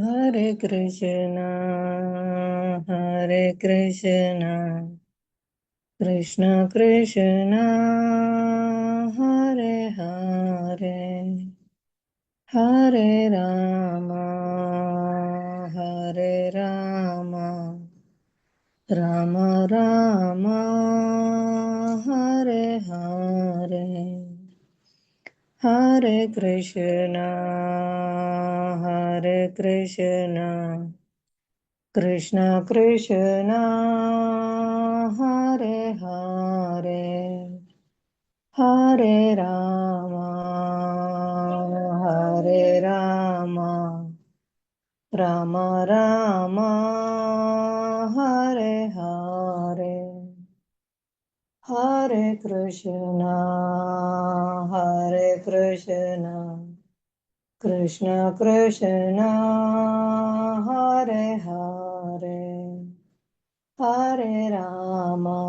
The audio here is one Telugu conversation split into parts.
Hare Krishna, Hare Krishna, Krishna Krishna, Hare Hare, Hare Rama, Hare Rama, Rama Rama, Hare Hare, Hare Krishna, Hare Krishna, Krishna Krishna, Hare Hare, Hare Rama, Hare Rama, Rama Rama, Hare Hare, Hare Krishna, Hare Krishna, Krishna Krishna, Hare Hare, Hare Rama,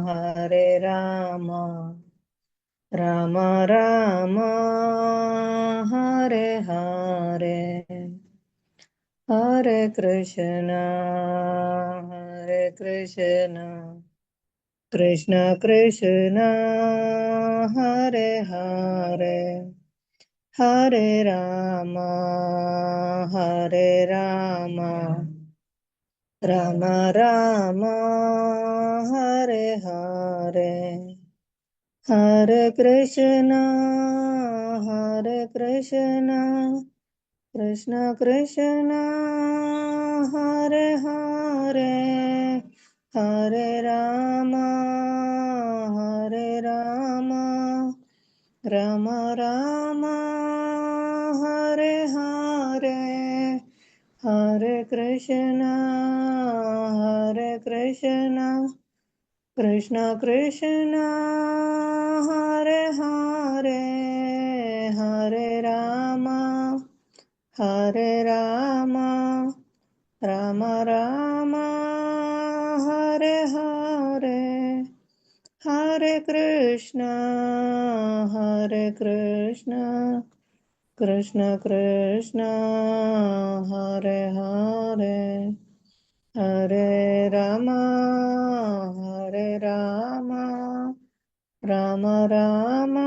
Hare Rama, Rama Rama, Hare Hare, Hare Krishna, Hare Krishna, Krishna Krishna, Hare Hare, Hare Rama, Hare Rama, Rama Rama, Hare Hare, Hare Krishna, Hare Krishna, Krishna Krishna, Hare Hare, Hare Rama, Hare Rama, Rama Rama, Hare Hare, Hare Krishna, Hare Krishna, Krishna Krishna, Hare Hare, Hare Rama, Hare Rama, Rama Rama, Hare Hare, Hare Krishna, Hare Krishna, Krishna Krishna, Hare Hare, Hare Rama, Hare Rama, Rama Rama,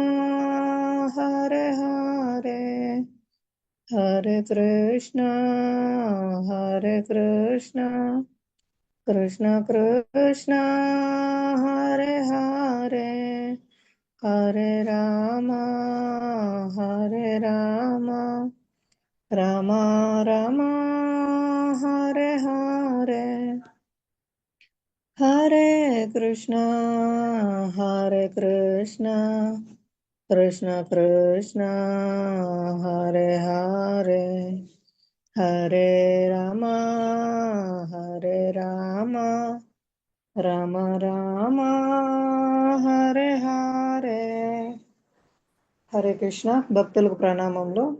Hare Hare, Hare Krishna, Hare Krishna, Krishna Krishna, Hare Hare, Hare Rama, Hare Rama, Rama Rama, Hare Hare, Hare Krishna, Hare Krishna, Krishna Krishna, Hare Hare, Hare Rama, Hare Rama, Rama Rama, Hare Hare. Hare Krishna. భక్తులకు ప్రణామములు.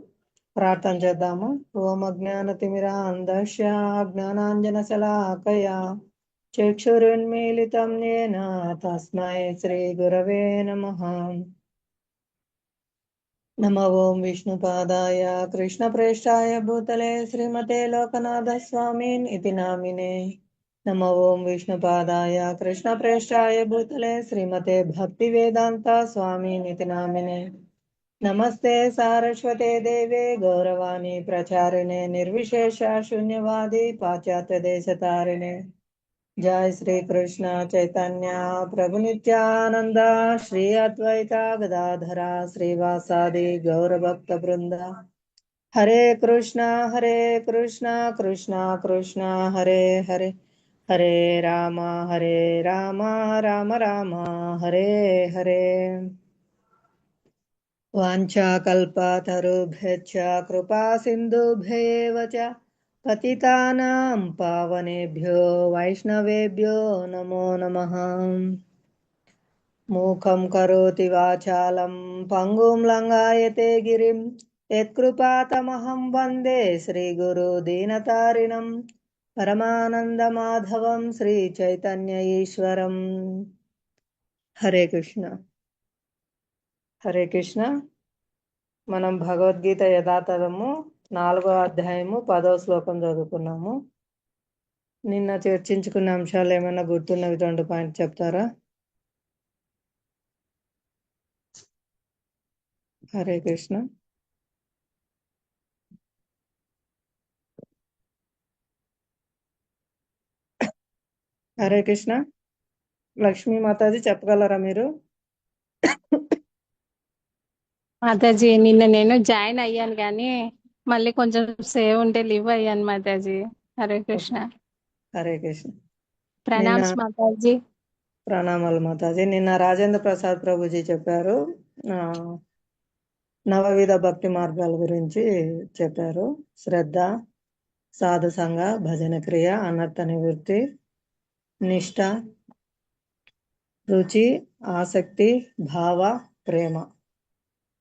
ప్రార్థన చేద్దాము. ఓం అజ్ఞానతిమిరాంధస్య జ్ఞానాంజనశలాకయా చక్షురున్మీలితం येन తస్మై శ్రీ గురవే నమః. నమో ఓం విష్ణుపాదాయ కృష్ణప్రేష్టాయ భూతలే శ్రీమతే లోకనాథ స్వామిన్ ఇతి నామినే. నమో ఓం విష్ణుపాదాయ కృష్ణప్రేష్టాయ భూతలే శ్రీమతే భక్తివేదాంత స్వామిన్ ఇతి నామినే. నమస్తే సారస్వతే దేవే గౌరవాణి ప్రచారిణే నిర్విశేష శూన్యవాది పాశ్చాత్య దేశతారిణే. జయ శ్రీ కృష్ణ చైతన్య ప్రభు నిత్యానంద శ్రీ అద్వైత గదాధర శ్రీవాసాది గౌరభక్త బృంద. హరే కృష్ణ కృష్ణ కృష్ణ హరే హరే, హరే రామ రామ రామ హరే హరే. వాంఛాకల్పతరుభ్యశ్చ కృపా సింధుభ్యేవ చ పతితానాం పావనేభ్యో వైష్ణవేభ్యో నమో నమః. మూకం కరోతి వాచాలం పంగుం లంఘాయతే గిరిం యత్కృపాతమహం వందే శ్రీగురు దీనతారిణం పరమానందమాధవం శ్రీ చైతన్య ఈశ్వరం. హరే కృష్ణ. హరే కృష్ణ. మనం భగవద్గీత యథాతథము 4వ అధ్యాయము 10వ శ్లోకం చదువుకున్నాము. నిన్న చర్చించుకున్న అంశాలు ఏమైనా గుర్తున్నవి 2 పాయింట్ చెప్తారా? హరే కృష్ణ. హరే కృష్ణ. లక్ష్మీ మాతాజీ చెప్పగలరా మీరు? మాతాజీ నిన్న నేను జాయిన్ అయ్యాను కానీ మళ్ళీ కొంచెం సేవ్ ఉంటే లీవ్ అయ్యాను మాతాజీ. హరే కృష్ణ. హరే కృష్ణ. ప్రణామ్స్ మాతాజీ. ప్రణామాలు మాతాజీ. నిన్న రాజేంద్ర ప్రసాద్ ప్రభుజీ చెప్పారు, నవవిధ భక్తి మార్గాల గురించి చెప్పారు. శ్రద్ధ, సాధు సంగ, భజన క్రియ, అనర్థ నివృత్తి, నిష్ఠ, రుచి, ఆసక్తి, భావ, ప్రేమ.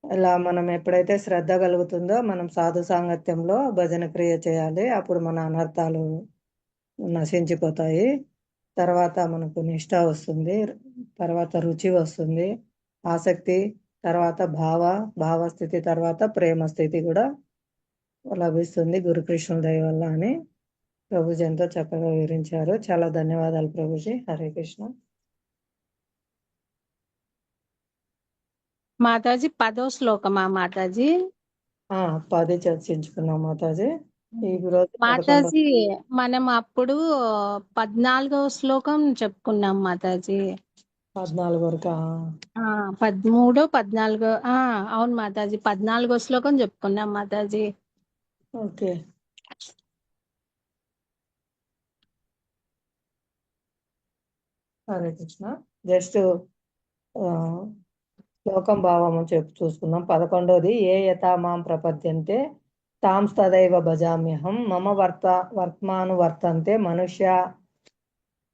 ఇలా మనం ఎప్పుడైతే శ్రద్ధ కలుగుతుందో మనం సాధు సాంగత్యంలో భజన క్రియ చేయాలి. అప్పుడు మన అనర్థాలు నశించిపోతాయి. తర్వాత మనకు నిష్ఠ వస్తుంది, తర్వాత రుచి వస్తుంది, ఆసక్తి, తర్వాత భావస్థితి, తర్వాత ప్రేమ స్థితి కూడా లభిస్తుంది గురుకృష్ణుల దయ వల్ల అని ప్రభుజీ ఎంతో చక్కగా వివరించారు. చాలా ధన్యవాదాలు ప్రభుజీ. హరే కృష్ణ. మాతాజీ 10వ శ్లోకమా మాతాజీ? 10 చర్చించుకున్నాం మాతాజీ. ఈ రోజు మాతాజీ మనం అప్పుడు 14వ శ్లోకం చెప్పుకున్నాం మాతాజీ. 14 వరకు 13, 14 అవును మాతాజీ. 14వ శ్లోకం చెప్పుకున్నాం మాతాజీ. ఓకే. హరే కృష్ణ. జస్ట్ శ్లోకం భావము చూసుకుందాం. 11వది, ఏ యథా మాం ప్రపద్యంతే తాం తదైవ భజామ్యహం మమ వర్త్మానువర్తంతే మనుష్య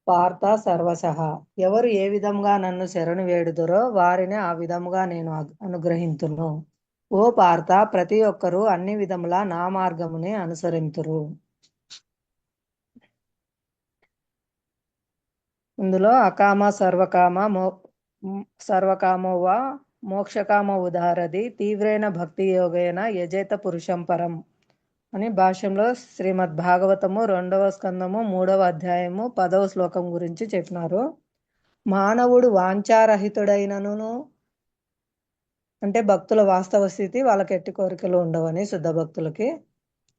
పార్థ సర్వశః. ఎవరు ఏ విధంగా నన్ను శరణు వేడుదరో వారిని ఆ విధముగా నేను అనుగ్రహింతును. ఓ పార్థ, ప్రతి ఒక్కరూ అన్ని విధముల నా మార్గముని అనుసరింతురు. ఇందులో అకామ సర్వకామో వా మోక్షకామ ఉదారది తీవ్రైన భక్తి యోగేన యజేత పురుషం పరం అని భాష్యంలో శ్రీమద్ భాగవతము 2వ స్కందము 3వ అధ్యాయము 10వ శ్లోకం గురించి చెప్పినారు. మానవుడు వాంఛారహితుడైనను, అంటే భక్తుల వాస్తవ స్థితి వాళ్ళకి ఎట్టి కోరికలు ఉండవని శుద్ధ భక్తులకి,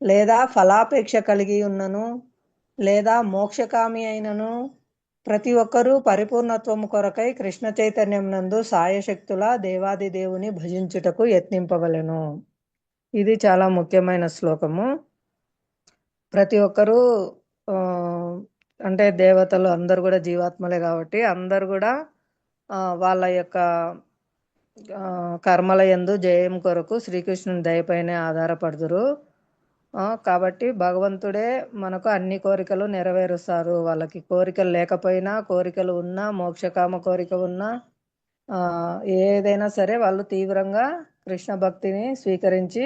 లేదా ఫలాపేక్ష కలిగి ఉన్నను, లేదా మోక్షకామి అయినను ప్రతి ఒక్కరూ పరిపూర్ణత్వము కొరకై కృష్ణ చైతన్యం నందు సాయశక్తుల దేవాది దేవుని భజించుటకు యత్నింపవలెను. ఇది చాలా ముఖ్యమైన శ్లోకము. ప్రతి ఒక్కరూ అంటే దేవతలు అందరు కూడా జీవాత్మలే కాబట్టి అందరు కూడా వాళ్ళ యొక్క కర్మల యందు జయం కొరకు శ్రీకృష్ణుని దయపైనే ఆధారపడుదురు. కాబట్టి భగవంతుడే మనకు అన్ని కోరికలు నెరవేరుస్తారు. వాళ్ళకి కోరికలు లేకపోయినా, కోరికలు ఉన్నా, మోక్షకామ కోరిక ఉన్నా, ఏదైనా సరే వాళ్ళు తీవ్రంగా కృష్ణ భక్తిని స్వీకరించి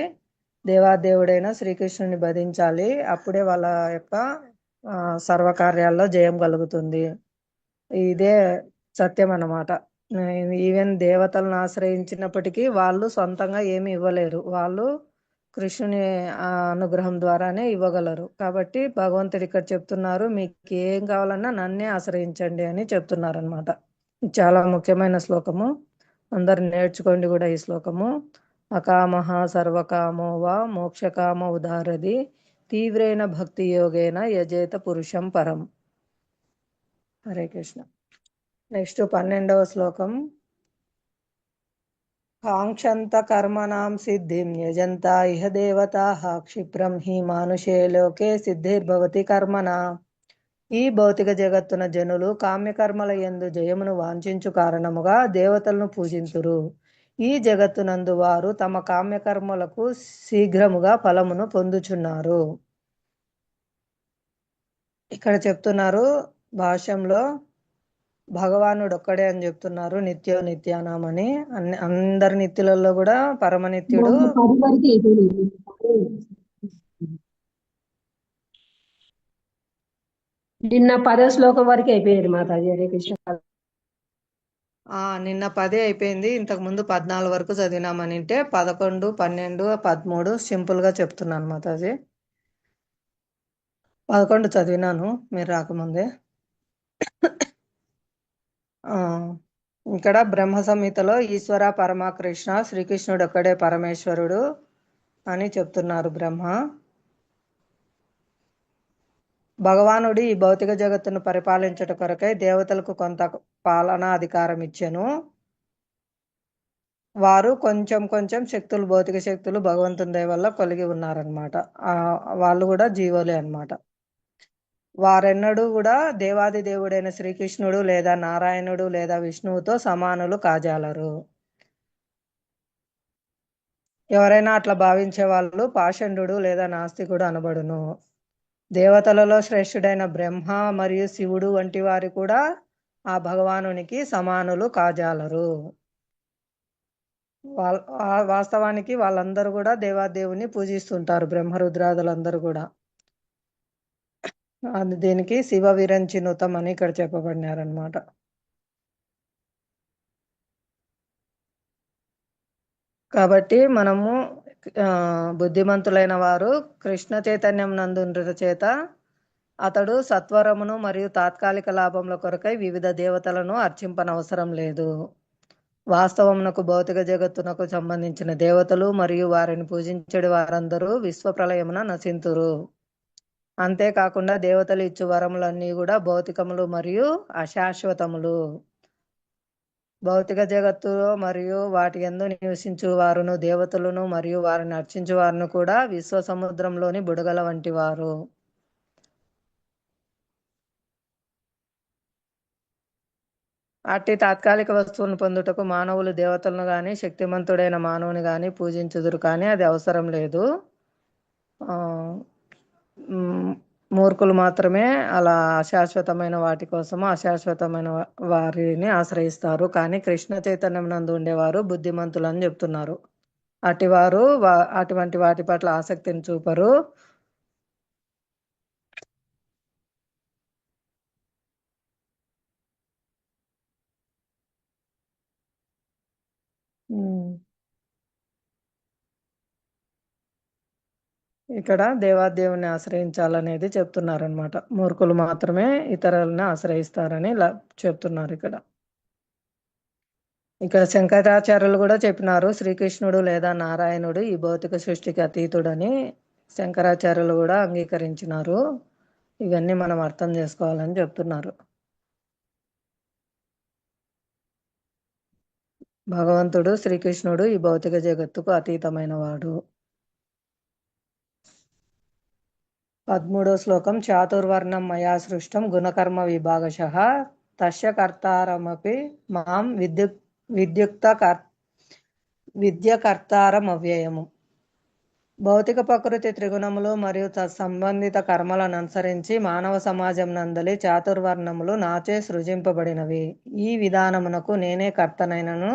దేవాదేవుడైన శ్రీకృష్ణుని భజించాలి. అప్పుడే వాళ్ళ యొక్క సర్వకార్యాల్లో జయం కలుగుతుంది. ఇదే సత్యం అన్నమాట. ఈవెన్ దేవతలను ఆశ్రయించినప్పటికీ వాళ్ళు సొంతంగా ఏమి ఇవ్వలేరు. వాళ్ళు కృష్ణుని అనుగ్రహం ద్వారానే ఇవ్వగలరు. కాబట్టి భగవంతుడు ఇక్కడ చెప్తున్నారు, మీకు ఏం కావాలన్నా నన్నే ఆశ్రయించండి అని చెప్తున్నారు అనమాట. చాలా ముఖ్యమైన శ్లోకము, అందరు నేర్చుకోండి కూడా ఈ శ్లోకము. అకామః సర్వకామో వా మోక్షకామ ఉదారది తీవ్రైన భక్తి యోగేన యజేత పురుషం పరం. హరే కృష్ణ. నెక్స్ట్ 12వ శ్లోకం. కాంక్షంత కర్మణాం సిద్ధిం యజంత ఇహ దేవతాః క్షిప్రం హి మానుషే లోకే సిద్ధిర్భవతి కర్మణ. ఈ భౌతిక జగత్తున జనులు కామ్యకర్మల యందు జయమును వాంఛించు కారణముగా దేవతలను పూజింతురు. ఈ జగత్తునందు వారు తమ కామ్యకర్మలకు శీఘ్రముగా ఫలమును పొందుచున్నారు. ఇక్కడ చెప్తున్నారు భాష్యంలో భగవానుడు ఒక్కడే అని చెప్తున్నారు, నిత్యో నిత్యానామని. అందరి నిత్యులలో కూడా పరమనిత్యుడు నిన్న 10వ శ్లోకం వరకు అయిపోయేది మాతాజీ. హరే కృష్ణ. నిన్న 10 అయిపోయింది. ఇంతకు ముందు 14 వరకు చదివినామనింటే 11, 12, 13 సింపుల్గా చెప్తున్నాను మాతాజీ. 11 చదివినాను మీరు రాకముందే. ఆ, ఇక్కడ బ్రహ్మ సంహితలో ఈశ్వర పరమకృష్ణ శ్రీకృష్ణుడు ఒక్కడే పరమేశ్వరుడు అని చెప్తున్నారు బ్రహ్మ. భగవానుడు ఈ భౌతిక జగత్తును పరిపాలించట కొరకై దేవతలకు కొంత పాలనా అధికారం ఇచ్చెను. వారు కొంచెం కొంచెం శక్తులు, భౌతిక శక్తులు భగవంతుని దయ వల్ల కలిగి ఉన్నారనమాట. వాళ్ళు కూడా జీవులే అన్నమాట. వారెన్నడూ కూడా దేవాది దేవుడైన శ్రీకృష్ణుడు లేదా నారాయణుడు లేదా విష్ణువుతో సమానులు కాజాలరు. ఎవరైనా అట్లా భావించే వాళ్ళు పాషండు లేదా నాస్తికుడు అనబడును. దేవతలలో శ్రేష్ఠుడైన బ్రహ్మ మరియు శివుడు వంటి వారు కూడా ఆ భగవానునికి సమానులు కాజాలరు. వాస్తవానికి వాళ్ళందరూ కూడా దేవాదేవుని పూజిస్తుంటారు, బ్రహ్మరుద్రాదులందరూ కూడా. దీనికి శివ విరంచినుతం అని ఇక్కడ చెప్పబడినారనమాట. కాబట్టి మనము బుద్ధిమంతులైన వారు కృష్ణ చైతన్యం నందుండుట చేత అతడు సత్వరమును మరియు తాత్కాలిక లాభముల కొరకై వివిధ దేవతలను అర్చింపనవసరం లేదు. వాస్తవమునకు భౌతిక జగత్తునకు సంబంధించిన దేవతలు మరియు వారిని పూజించడి వారందరూ విశ్వప్రలయమున నశింతురు. అంతేకాకుండా దేవతలు ఇచ్చు వరములన్నీ కూడా భౌతికములు మరియు అశాశ్వతములు. భౌతిక జగత్తు మరియు వాటి యందు నివసించు వారును దేవతలను మరియు వారిని అర్చించు వారును కూడా విశ్వ సముద్రంలోని బుడగల వంటి వారు. అట్టి తాత్కాలిక వస్తువును పొందుటకు మానవులు దేవతలను గాని శక్తిమంతుడైన మానవుని గాని పూజించుదురు, కానీ అది అవసరం లేదు. మూర్ఖులు మాత్రమే అలా అశాశ్వతమైన వాటి కోసము అశాశ్వతమైన వారిని ఆశ్రయిస్తారు. కానీ కృష్ణ చైతన్యం నందు ఉండేవారు బుద్ధిమంతులు అని చెప్తున్నారు. అటివారు అటువంటి వాటి పట్ల ఆసక్తిని చూపరు. ఇక్కడ దేవాదేవుని ఆశ్రయించాలనేది చెప్తున్నారనమాట. మూర్ఖులు మాత్రమే ఇతరులను ఆశ్రయిస్తారని చెప్తున్నారు ఇక్కడ. ఇక్కడ శంకరాచార్యులు కూడా చెప్పినారు శ్రీకృష్ణుడు లేదా నారాయణుడు ఈ భౌతిక సృష్టికి అతీతుడని. శంకరాచార్యులు కూడా అంగీకరించినారు. ఇవన్నీ మనం అర్థం చేసుకోవాలని చెప్తున్నారు. భగవంతుడు శ్రీకృష్ణుడు ఈ భౌతిక జగత్తుకు అతీతమైన వాడు. 13వ శ్లోకం. చాతుర్వర్ణం మయా సృష్టం గుణకర్మ విభాగశః తస్య కర్తారమపి మాం విద్యకర్తారం అవ్యయము. భౌతిక ప్రకృతి త్రిగుణములు మరియు తత్సంబంధిత కర్మలను అనుసరించి మానవ సమాజం నందలి చాతుర్వర్ణములు నాచే సృజింపబడినవి. ఈ విధానమునకు నేనే కర్తనైనను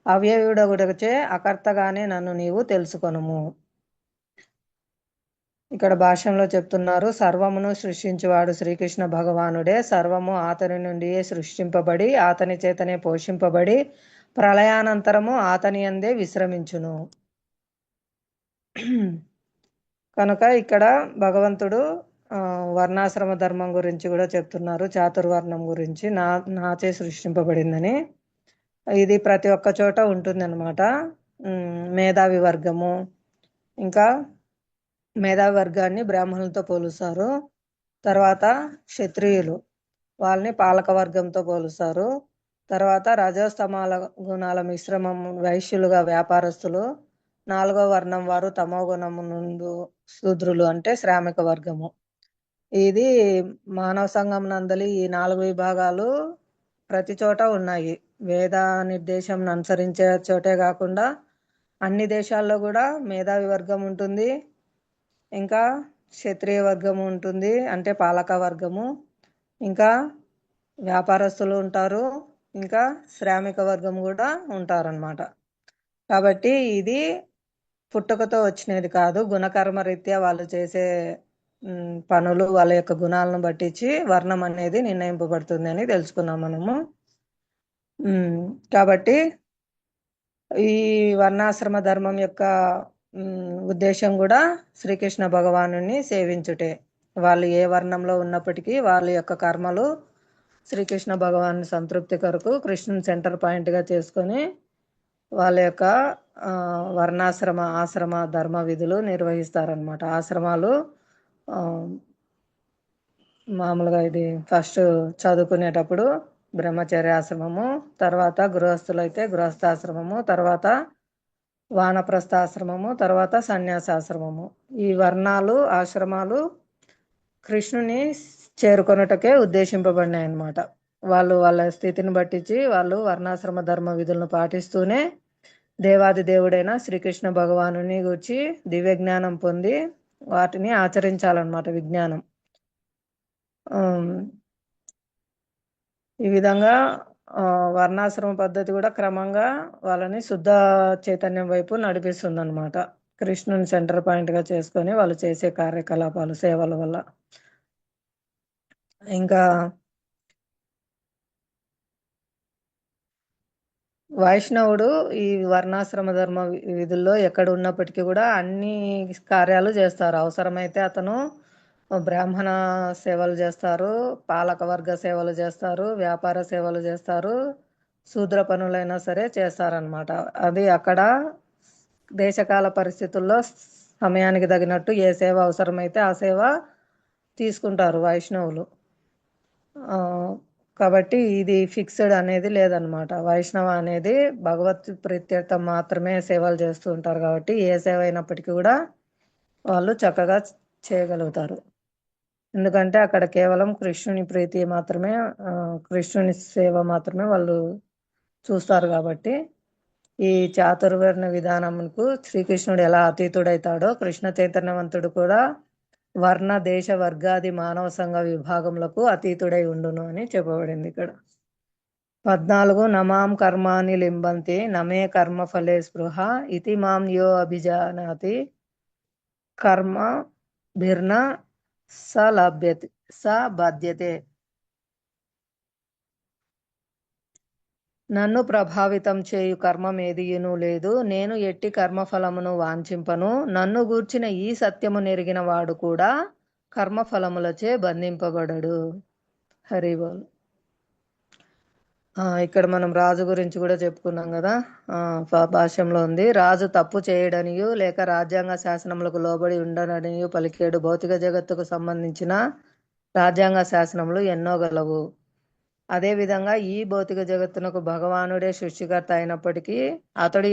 అవ్యయుడగుటచే అకర్తగానే నన్ను నీవు తెలుసుకొనుము. ఇక్కడ భాష్యంలో చెప్తున్నారు, సర్వమును సృష్టించువాడు శ్రీకృష్ణ భగవానుడే. సర్వము అతని నుండియే సృష్టింపబడి అతని చేతనే పోషింపబడి ప్రళయానంతరము అతని యందే విశ్రమించును. కనుక ఇక్కడ భగవంతుడు వర్ణాశ్రమ ధర్మం గురించి కూడా చెప్తున్నారు, చాతుర్వర్ణం గురించి నాచే సృష్టింపబడిందని. ఇది ప్రతి ఒక్క చోట ఉంటుంది అనమాట. మేధావి వర్గము, ఇంకా మేధావి వర్గాన్ని బ్రాహ్మణులతో పోలుస్తారు. తర్వాత క్షత్రియులు, వాళ్ళని పాలక వర్గంతో పోలుస్తారు. తర్వాత రజోస్తమాల గుణాల మిశ్రమం వైశ్యులుగా వ్యాపారస్తులు. 4వ వర్ణం వారు తమో గుణము నుండి శూద్రులు అంటే శ్రామిక వర్గము. ఇది మానవ సంఘం నందలి ఈ 4 విభాగాలు ప్రతి చోట ఉన్నాయి. వేద నిర్దేశం అనుసరించే చోటే కాకుండా అన్ని దేశాల్లో కూడా మేధావి వర్గం ఉంటుంది, ఇంకా క్షత్రియ వర్గము ఉంటుంది అంటే పాలక వర్గము, ఇంకా వ్యాపారస్తులు ఉంటారు, ఇంకా శ్రామిక వర్గం కూడా ఉంటారన్నమాట. కాబట్టి ఇది పుట్టుకతో వచ్చినది కాదు. గుణకర్మ రీత్యా వాళ్ళు చేసే పనులు వాళ్ళ యొక్క గుణాలను బట్టించి వర్ణం అనేది నిర్ణయింపబడుతుంది అని తెలుసుకున్నాం మనము. కాబట్టి ఈ వర్ణాశ్రమ ధర్మం యొక్క ఉద్దేశం కూడా శ్రీకృష్ణ భగవానుని సేవించుటే. వాళ్ళు ఏ వర్ణంలో ఉన్నప్పటికీ వాళ్ళ యొక్క కర్మలు శ్రీకృష్ణ భగవాను సంతృప్తి కొరకు కృష్ణుని సెంటర్ పాయింట్గా చేసుకొని వాళ్ళ యొక్క ఆశ్రమ ధర్మ విధులు నిర్వహిస్తారనమాట. ఆశ్రమాలు మామూలుగా ఇది ఫస్ట్ చదువుకునేటప్పుడు బ్రహ్మచర్యాశ్రమము, తర్వాత గృహస్థులైతే గృహస్థాశ్రమము, తర్వాత వానప్రస్థాశ్రమము, తర్వాత సన్యాసాశ్రమము. ఈ వర్ణాలు ఆశ్రమాలు కృష్ణుని చేరుకొనుటకే ఉద్దేశింపబడినాయి అన్నమాట. వాళ్ళు వాళ్ళ స్థితిని బట్టించి వాళ్ళు వర్ణాశ్రమ ధర్మ విధులను పాటిస్తూనే దేవాది దేవుడైన శ్రీకృష్ణ భగవానుని గురించి దివ్య జ్ఞానం పొంది వాటిని ఆచరించాలన్నమాట. విజ్ఞానం ఈ విధంగా వర్ణాశ్రమ పద్ధతి కూడా క్రమంగా వాళ్ళని శుద్ధ చైతన్యం వైపు నడిపిస్తుంది అనమాట. కృష్ణుని సెంటర్ పాయింట్ గా చేసుకొని వాళ్ళు చేసే కార్యకలాపాలు సేవల వల్ల. ఇంకా వైష్ణవుడు ఈ వర్ణాశ్రమ ధర్మ విధుల్లో ఎక్కడ ఉన్నప్పటికీ కూడా అన్ని కార్యాలు చేస్తారు. అవసరమైతే అతను బ్రాహ్మణ సేవలు చేస్తారు, పాలక వర్గ సేవలు చేస్తారు, వ్యాపార సేవలు చేస్తారు, శూద్ర పనులైనా సరే చేస్తారనమాట. అది అక్కడ దేశకాల పరిస్థితుల్లో సమయానికి తగినట్టు ఏ సేవ అవసరమైతే ఆ సేవ తీసుకుంటారు వైష్ణవులు. కాబట్టి ఇది ఫిక్స్డ్ అనేది లేదనమాట. వైష్ణవ అనేది భగవత్ ప్రీత్యర్థం మాత్రమే సేవలు చేస్తూ ఉంటారు. కాబట్టి ఏ సేవ అయినప్పటికీ కూడా వాళ్ళు చక్కగా చేయగలుగుతారు. ఎందుకంటే అక్కడ కేవలం కృష్ణుని ప్రీతి మాత్రమే, కృష్ణుని సేవ మాత్రమే వాళ్ళు చూస్తారు. కాబట్టి ఈ చాతుర్వర్ణ విధానంకు శ్రీకృష్ణుడు ఎలా అతీతుడైతాడో కృష్ణ చైతన్యవంతుడు కూడా వర్ణ దేశ వర్గాది మానవ సంఘ విభాగములకు అతీతుడై ఉండును అని చెప్పబడింది ఇక్కడ. 14 నమాం కర్మాని లింబంతి నమే కర్మ ఫలే స్పృహ ఇతి మాం యో అభిజానాతి కర్మ భిర్న స బాధ్యతే. నన్ను ప్రభావితం చేయు కర్మమేదియును లేదు, నేను ఎట్టి కర్మఫలమును వాంఛింపను. నన్ను గూర్చిన ఈ సత్యము నెరిగిన వాడు కూడా కర్మఫలములచే బంధింపబడడు. హరిబోల్. ఇక్కడ మనం రాజు గురించి కూడా చెప్పుకున్నాం కదా. భాష్యంలో ఉంది, రాజు తప్పు చేయడనియు లేక రాజ్యాంగ శాసనములకు లోబడి ఉండడనియు పలికేడు భౌతిక జగత్తుకు సంబంధించిన రాజ్యాంగ శాసనములు ఎన్నో గలవు. అదేవిధంగా ఈ భౌతిక జగత్తునకు భగవానుడే సృష్టికర్త అయినప్పటికీ అతడు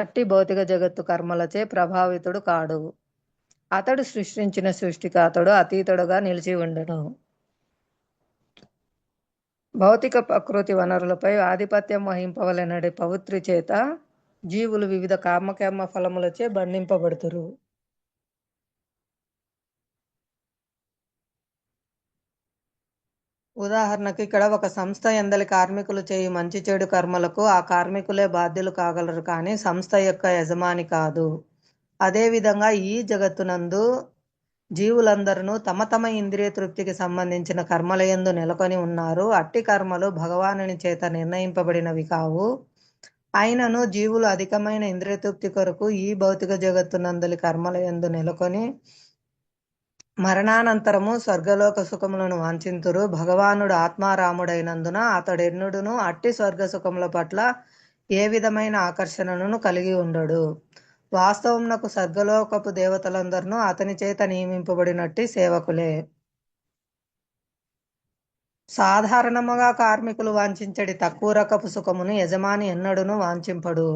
అట్టి భౌతిక జగత్తు కర్మలచే ప్రభావితుడు కాడు. అతడు సృష్టించిన సృష్టికి అతడు అతీతుడుగా నిలిచి ఉండడు. భౌతిక ప్రకృతి వనరులపై ఆధిపత్యం వహింపవలెనడి పవిత్రి చేత జీవులు వివిధ కామకర్మ ఫలములచే బంధింపబడుతురు. ఉదాహరణకు ఇక్కడ ఒక సంస్థ ఎందలి కార్మికులు చేయు మంచి చెడు కర్మలకు ఆ కార్మికులే బాధ్యులు కాగలరు, కానీ సంస్థ యొక్క యజమాని కాదు. అదేవిధంగా ఈ జగత్తునందు జీవులందరూ తమ తమ ఇంద్రియ తృప్తికి సంబంధించిన కర్మలయందు నెలకొని ఉన్నారు. అట్టి కర్మలు భగవానుని చేత నిర్ణయింపబడినవి కావు. అయినను జీవులు అధికమైన ఇంద్రియ తృప్తి కొరకు ఈ భౌతిక జగత్తునందలి కర్మలయందు నెలకొని మరణానంతరము స్వర్గలోక సుఖములను వాంఛింతురు. భగవానుడు ఆత్మారాముడైనందున అతడెన్నుడును అట్టి స్వర్గ సుఖముల పట్ల ఏ విధమైన ఆకర్షణను కలిగి ఉండడు. వాస్తవమునకు స్వర్గలోకపు దేవతలందరూ అతని చేత నియమింపబడినట్టి సేవకులే. సాధారణముగా కార్మికులు వాంఛించడి తక్కువ రకపు సుఖమును యజమాని ఎన్నడును వాంఛింపడు.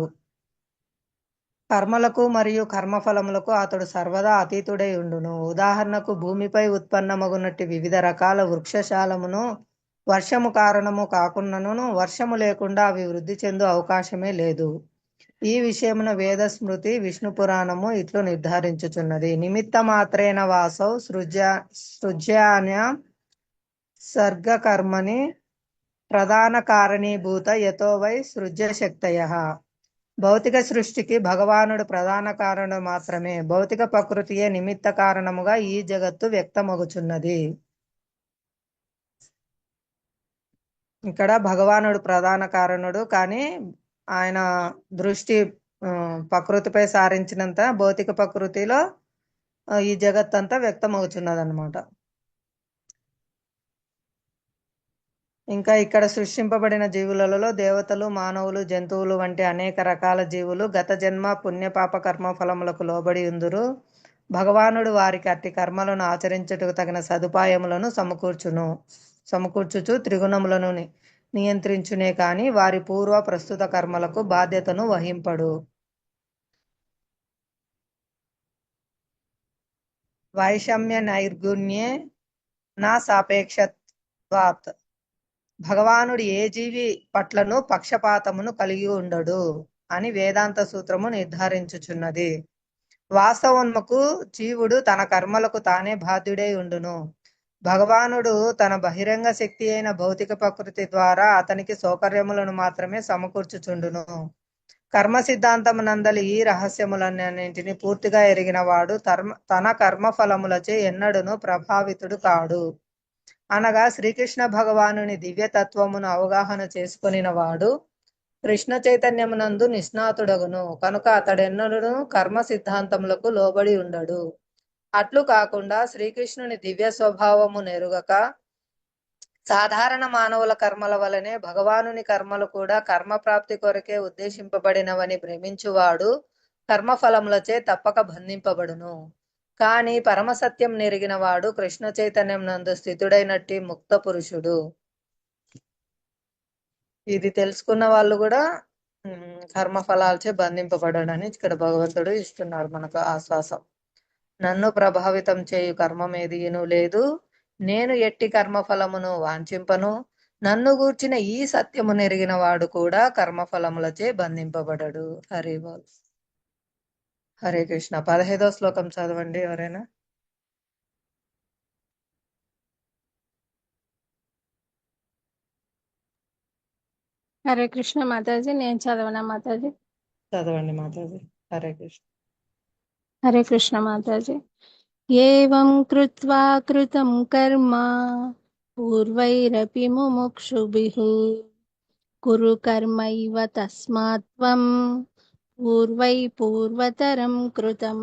కర్మలకు మరియు కర్మఫలములకు అతడు సర్వదా అతీతుడై ఉండును. ఉదాహరణకు భూమిపై ఉత్పన్నమగునట్టి వివిధ రకాల వృక్షశాలమును వర్షము కారణము కాకున్నను వర్షము లేకుండా అవి వృద్ధి చెందు అవకాశమే లేదు. ఈ విషయమున వేద స్మృతి విష్ణు పురాణము ఇట్లు నిర్ధారించుచున్నది. నిమిత్త మాత్రేన వాసౌ సృజ్యాన్య సర్గకర్మని ప్రధాన కారణీభూత యతో వై సృజ్యశక్తయః. భౌతిక సృష్టికి భగవానుడు ప్రధాన కారణం మాత్రమే. భౌతిక ప్రకృతియే నిమిత్త కారణముగా ఈ జగత్తు వ్యక్తమగుచున్నది. ఇక్కడ భగవానుడు ప్రధాన కారణుడు, కానీ ఆయన దృష్టి ప్రకృతిపై సారించినంత భౌతిక ప్రకృతిలో ఈ జగత్తంతా వ్యక్తమవుతున్నది అనమాట. ఇంకా ఇక్కడ సృష్టింపబడిన జీవులలో దేవతలు, మానవులు, జంతువులు వంటి అనేక రకాల జీవులు గత జన్మ పుణ్యపాప కర్మ ఫలములకు లోబడి ఉందురు. భగవానుడు వారికి అట్టి కర్మలను ఆచరించుటకు తగిన సదుపాయములను సమకూర్చుచు త్రిగుణములను నియంత్రించునే కాని వారి పూర్వ ప్రస్తుత కర్మలకు బాధ్యతను వహింపడు. వైషమ్య నైర్గుణ్యే నా సాపేక్షత్వాత్. భగవానుడు ఏ జీవి పట్లను పక్షపాతమును కలిగి ఉండడు అని వేదాంత సూత్రము నిర్ధారించుచున్నది. వాస్తవమునకు జీవుడు తన కర్మలకు తానే బాధ్యుడై ఉండును. భగవానుడు తన బహిరంగ శక్తి అయిన భౌతిక ప్రకృతి ద్వారా అతనికి సౌకర్యములను మాత్రమే సమకూర్చుచుండును. కర్మ సిద్ధాంతమునందలి ఈ రహస్యములన్నింటినీ పూర్తిగా ఎరిగిన వాడు తన కర్మ ఫలములచే ఎన్నడూను ప్రభావితుడు కాడు. అనగా శ్రీకృష్ణ భగవానుని దివ్యతత్వమును అవగాహన చేసుకొనిన వాడు కృష్ణ చైతన్యమునందు నిష్ణాతుడగును. కనుక అతడెన్నడూ కర్మ సిద్ధాంతములకు లోబడి ఉండడు. అట్లు కాకుండా శ్రీకృష్ణుని దివ్య స్వభావము నెరుగక సాధారణ మానవుల కర్మల వలనే భగవానుని కర్మలు కూడా కర్మ ప్రాప్తి కొరకే ఉద్దేశింపబడినవని భ్రమించువాడు కర్మఫలములచే తప్పక బంధింపబడును. కానీ పరమసత్యం నెరిగిన వాడు కృష్ణ చైతన్యం నందు స్థితుడైనట్టి ముక్త పురుషుడు. ఇది తెలుసుకున్న వాళ్ళు కూడా కర్మఫలాలచే బంధింపబడడని ఇక్కడ భగవంతుడు ఇస్తున్నాడు మనకు ఆశ్వాసం. నన్ను ప్రభావితం చేయు కర్మమేదియును లేదు, నేను ఎట్టి కర్మఫలమును వాంఛింపను. నన్ను గూర్చిన ఈ సత్యము నెరిగిన వాడు కూడా కర్మఫలములచే బంధింపబడడు. హరి బోల్. హరే కృష్ణ. 15వ శ్లోకం చదవండి ఎవరైనా. హరే కృష్ణ మాతాజీ. నేను చదవనా మాతాజీ? చదవండి మాతాజీ. హరే కృష్ణ. హరే కృష్ణ మాతాజీ. ఏవం కృత్వా కృతం కర్మ పూర్వైరపి ముముక్షుభిః కురు కర్మైవ తస్మాత్ త్వం పూర్వతరం కృతం.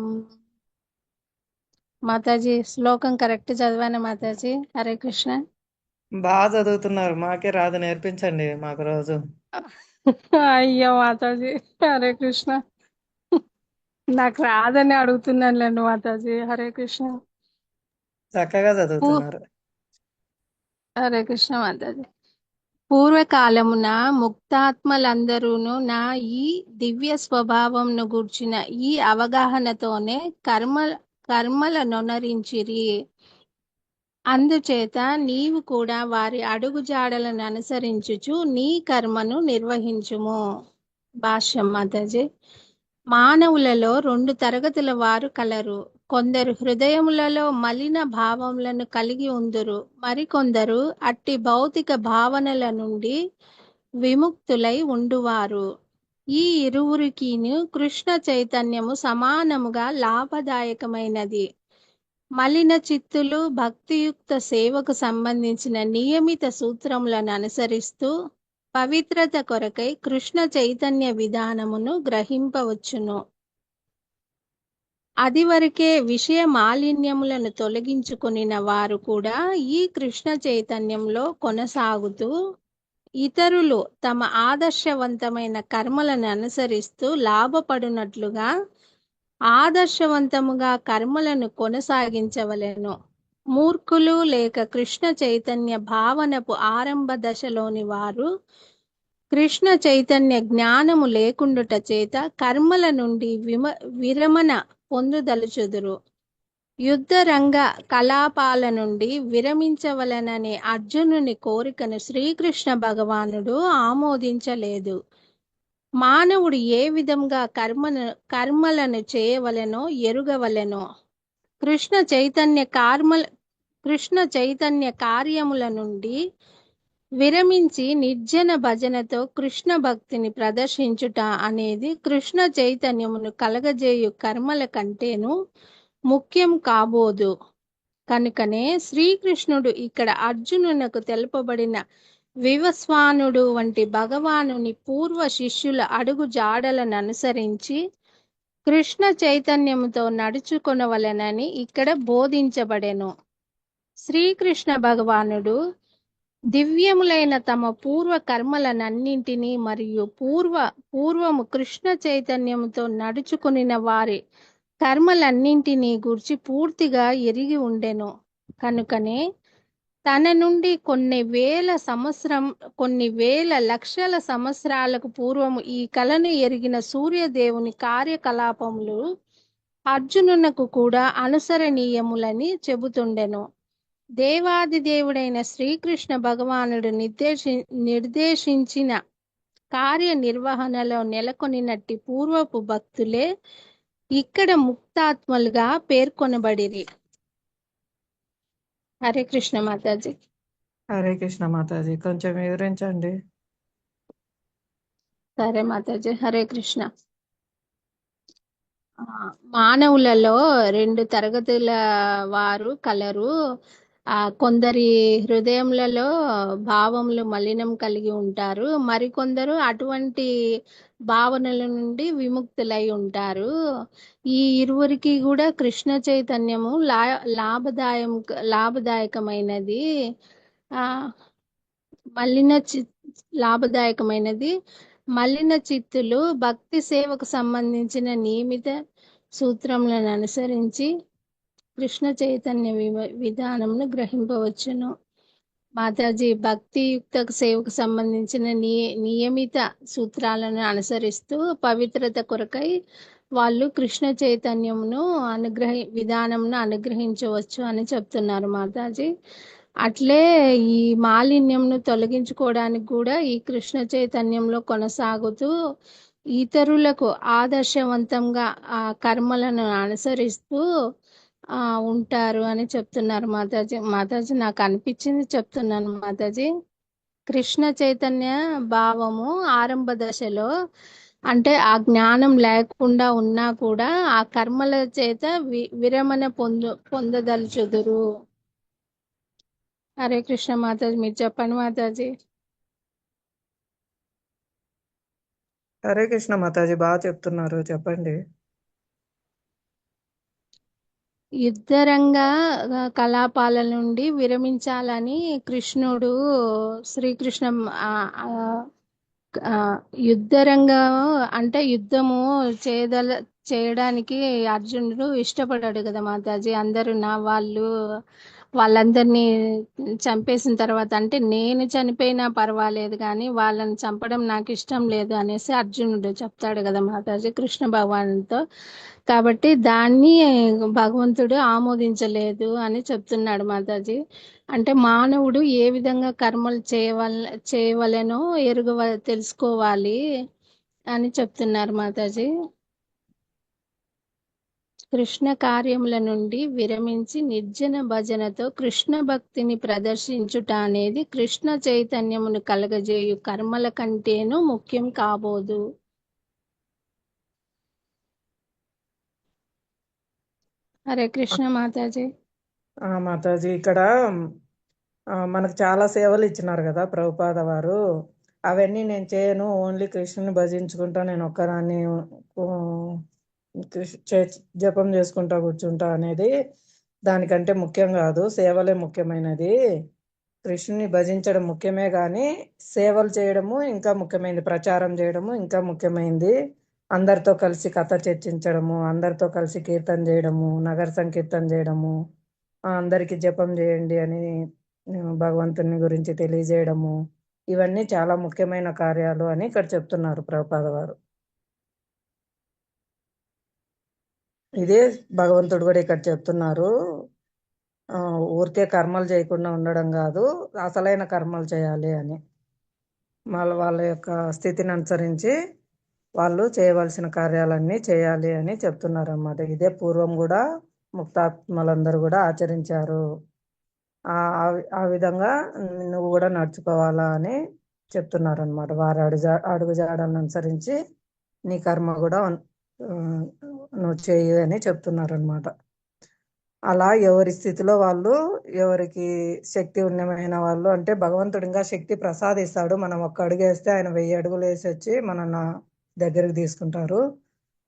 మాతాజీ శ్లోకం కరెక్ట్ చదివానా మాతాజీ? హరే కృష్ణ. బాగా చదువుతున్నారు, మాకే రాదు, నేర్పించండి మాకు రోజు. అయ్యో మాతాజీ. హరే కృష్ణ. నాకు రాదని అడుగుతున్నానులేండి మాతాజీ. హరే కృష్ణ. చక్కగా చదువుతున్నారు. హరే కృష్ణ మాతాజీ. పూర్వకాలమున ముక్తాత్మలందరూను నా ఈ దివ్య స్వభావంను గూర్చిన ఈ అవగాహనతోనే కర్మలనొనరించిరి. అందుచేత నీవు కూడా వారి అడుగుజాడలను అనుసరించుచు నీ కర్మను నిర్వహించుము. భాష్యం మాతాజీ. మానవులలో 2 తరగతుల వారు కలరు. కొందరు హృదయములలో మలిన భావములను కలిగి ఉందురు, మరికొందరు అట్టి భౌతిక భావనల నుండి విముక్తులై ఉండువారు. ఈ ఇరువురికిను కృష్ణ చైతన్యము సమానముగా లాభదాయకమైనది. మలిన చిత్తులు భక్తియుక్త సేవకు సంబంధించిన నియమిత సూత్రములను అనుసరిస్తూ పవిత్రత కొరకై కృష్ణ చైతన్య విధానమును గ్రహింపవచ్చును. అది వరకే విషయ మాలిన్యములను తొలగించుకొనిన వారు కూడా ఈ కృష్ణ చైతన్యంలో కొనసాగుతూ ఇతరులు తమ ఆదర్శవంతమైన కర్మలను అనుసరిస్తూ లాభపడినట్లుగా ఆదర్శవంతముగా కర్మలను కొనసాగించవలెను. మూర్ఖులు లేక కృష్ణ చైతన్య భావనపు ఆరంభ దశలోని వారు కృష్ణ చైతన్య జ్ఞానము లేకుండుట చేత కర్మల నుండి విరమణ పొందుదలుచుదురు. యుద్ధరంగ కలాపాల నుండి విరమించవలననే అర్జునుని కోరికను శ్రీకృష్ణ భగవానుడు ఆమోదించలేదు. మానవుడు ఏ విధంగా కర్మలను చేయవలెనో ఎరుగవలెనో. కృష్ణ చైతన్య కార్యముల నుండి విరమించి నిర్జన భజనతో కృష్ణ భక్తిని ప్రదర్శించుట అనేది కృష్ణ చైతన్యమును కలగజేయు కర్మల కంటేను ముఖ్యం కాబోదు. కనుకనే శ్రీకృష్ణుడు ఇక్కడ అర్జునునకు తెలుపబడిన వివస్వానుడు వంటి భగవానుని పూర్వ శిష్యుల అడుగు జాడలను అనుసరించి కృష్ణ చైతన్యముతో నడుచుకొనవలెనని ఇక్కడ బోధించబడెను. శ్రీకృష్ణ భగవానుడు దివ్యములైన తమ పూర్వ కర్మలనన్నింటినీ మరియు పూర్వము కృష్ణ చైతన్యముతో నడుచుకునిన వారి కర్మలన్నింటినీ గూర్చి పూర్తిగా ఎరిగి ఉండెను. కనుకనే తన నుండి కొన్ని వేల లక్షల సంవత్సరాలకు పూర్వము ఈ కలను ఎరిగిన సూర్యదేవుని కార్యకలాపములు అర్జునునకు కూడా అనుసరణీయములని చెబుతుండెను. దేవాది దేవుడైన శ్రీకృష్ణ భగవానుడు నిర్దేశించిన కార్యనిర్వహణలో నెలకొనినట్టి పూర్వపు భక్తులే ఇక్కడ ముక్తాత్మలుగా పేర్కొనబడిరి. హరే కృష్ణ మాతాజీ. హరే కృష్ణ మాతాజీ, కొంచెం వివరించండి. సరే మాతాజీ. హరే కృష్ణ. మానవులలో 2 తరగతుల వారు కలరు. కొందరి హృదయములలో భావములు మలినం కలిగి ఉంటారు, మరికొందరు అటువంటి భావనల నుండి విముక్తులై ఉంటారు. ఈ ఇరువురికి కూడా కృష్ణ చైతన్యము లాభదాయకమైనది. లాభదాయకమైనది. మలిన చిత్తులు భక్తి సేవకు సంబంధించిన నియమిత సూత్రములను అనుసరించి కృష్ణ చైతన్య విధానంను గ్రహింపవచ్చును. మాతాజీ, భక్తియుక్త సేవకు సంబంధించిన నియమిత సూత్రాలను అనుసరిస్తూ పవిత్రత కొరకై వాళ్ళు కృష్ణ చైతన్యమును విధానంను అనుగ్రహించవచ్చు అని చెప్తున్నారు మాతాజీ. అట్లే ఈ మాలిన్యంను తొలగించుకోవడానికి కూడా ఈ కృష్ణ చైతన్యంలో కొనసాగుతూ ఇతరులకు ఆదర్శవంతంగా ఆ కర్మలను అనుసరిస్తూ ఉంటారు అని చెప్తున్నారు మాతాజీ. మాతాజీ, నాకు అనిపించింది చెప్తున్నాను మాతాజీ. కృష్ణ చైతన్య భావము ఆరంభ దశలో అంటే ఆ జ్ఞానం లేకుండా ఉన్నా కూడా ఆ కర్మల చేత విరమణ పొందదలుచుదురు. హరే కృష్ణ మాతాజీ, మీరు చెప్పండి మాతాజీ. హరే కృష్ణ మాతాజీ, బాగా చెప్తున్నారు, చెప్పండి. యుద్ధరంగ కలాపాల నుండి విరమించాలని శ్రీకృష్ణ యుద్ధరంగం అంటే యుద్ధము చేయడానికి అర్జునుడు ఇష్టపడాడు కదా మాతాజీ. అందరూ వాళ్ళందరినీ చంపేసిన తర్వాత అంటే నేను చనిపోయినా పర్వాలేదు కానీ వాళ్ళని చంపడం నాకు ఇష్టం లేదు అనేసి అర్జునుడు చెప్తాడు కదా మాతాజీ కృష్ణ భగవానుతో. కాబట్టి దాన్ని భగవంతుడు ఆమోదించలేదు అని చెప్తున్నాడు మాతాజీ. అంటే మానవుడు ఏ విధంగా కర్మలు చేయవలెనో తెలుసుకోవాలి అని చెప్తున్నారు మాతాజీ. కృష్ణ కార్యముల నుండి విరమించి నిర్జన భజనతో కృష్ణ భక్తిని ప్రదర్శించుట అనేది కృష్ణ చైతన్యమును కలగజేయు కర్మల కంటేనూ ముఖ్యం కాబోదు. హరే కృష్ణ మాతాజీ. మాతాజీ, ఇక్కడ మనకు చాలా సేవలు ఇచ్చినారు కదా ప్రభుపాద వారు. అవన్నీ నేను చేయను, ఓన్లీ కృష్ణుని భజించుకుంటా, నేను ఒక్కదాన్ని జపం చేసుకుంటా కూర్చుంటా అనేది దానికంటే ముఖ్యం కాదు, సేవలే ముఖ్యమైనది. కృష్ణుని భజించడం ముఖ్యమే కానీ సేవలు చేయడము ఇంకా ముఖ్యమైనది, ప్రచారం చేయడము ఇంకా ముఖ్యమైనది. అందరితో కలిసి కథ చర్చించడము, అందరితో కలిసి కీర్తన చేయడము, నగర సంకీర్తన చేయడము, అందరికీ జపం చేయండి అని భగవంతుని గురించి తెలియజేయడము, ఇవన్నీ చాలా ముఖ్యమైన కార్యాలు అని ఇక్కడ చెప్తున్నారు ప్రభుపాద వారు. ఇదే భగవంతుడు కూడా ఇక్కడ చెప్తున్నారు, ఊరికే కర్మలు చేయకుండా ఉండడం కాదు, అసలైన కర్మలు చేయాలి అని. వాళ్ళ యొక్క స్థితిని అనుసరించి వాళ్ళు చేయవలసిన కార్యాలన్నీ చేయాలి అని చెప్తున్నారు అన్నమాట. ఇదే పూర్వం కూడా ముక్తాత్మలందరూ కూడా ఆచరించారు. ఆ విధంగా నువ్వు కూడా నడుచుకోవాలా అని చెప్తున్నారు అనమాట. వారి అడుగుజాడలను అనుసరించి నీ కర్మ కూడా నువ్వు చేయు అని చెప్తున్నారు అనమాట. అలా ఎవరి స్థితిలో వాళ్ళు, ఎవరికి శక్తి ఉన్నమైన వాళ్ళు, అంటే భగవంతుడు ఇంకా శక్తి ప్రసాదిస్తాడు. మనం ఒక్క అడుగు వేస్తే ఆయన 1000 అడుగులు వేసి వచ్చి మన దగ్గరికి తీసుకుంటారు.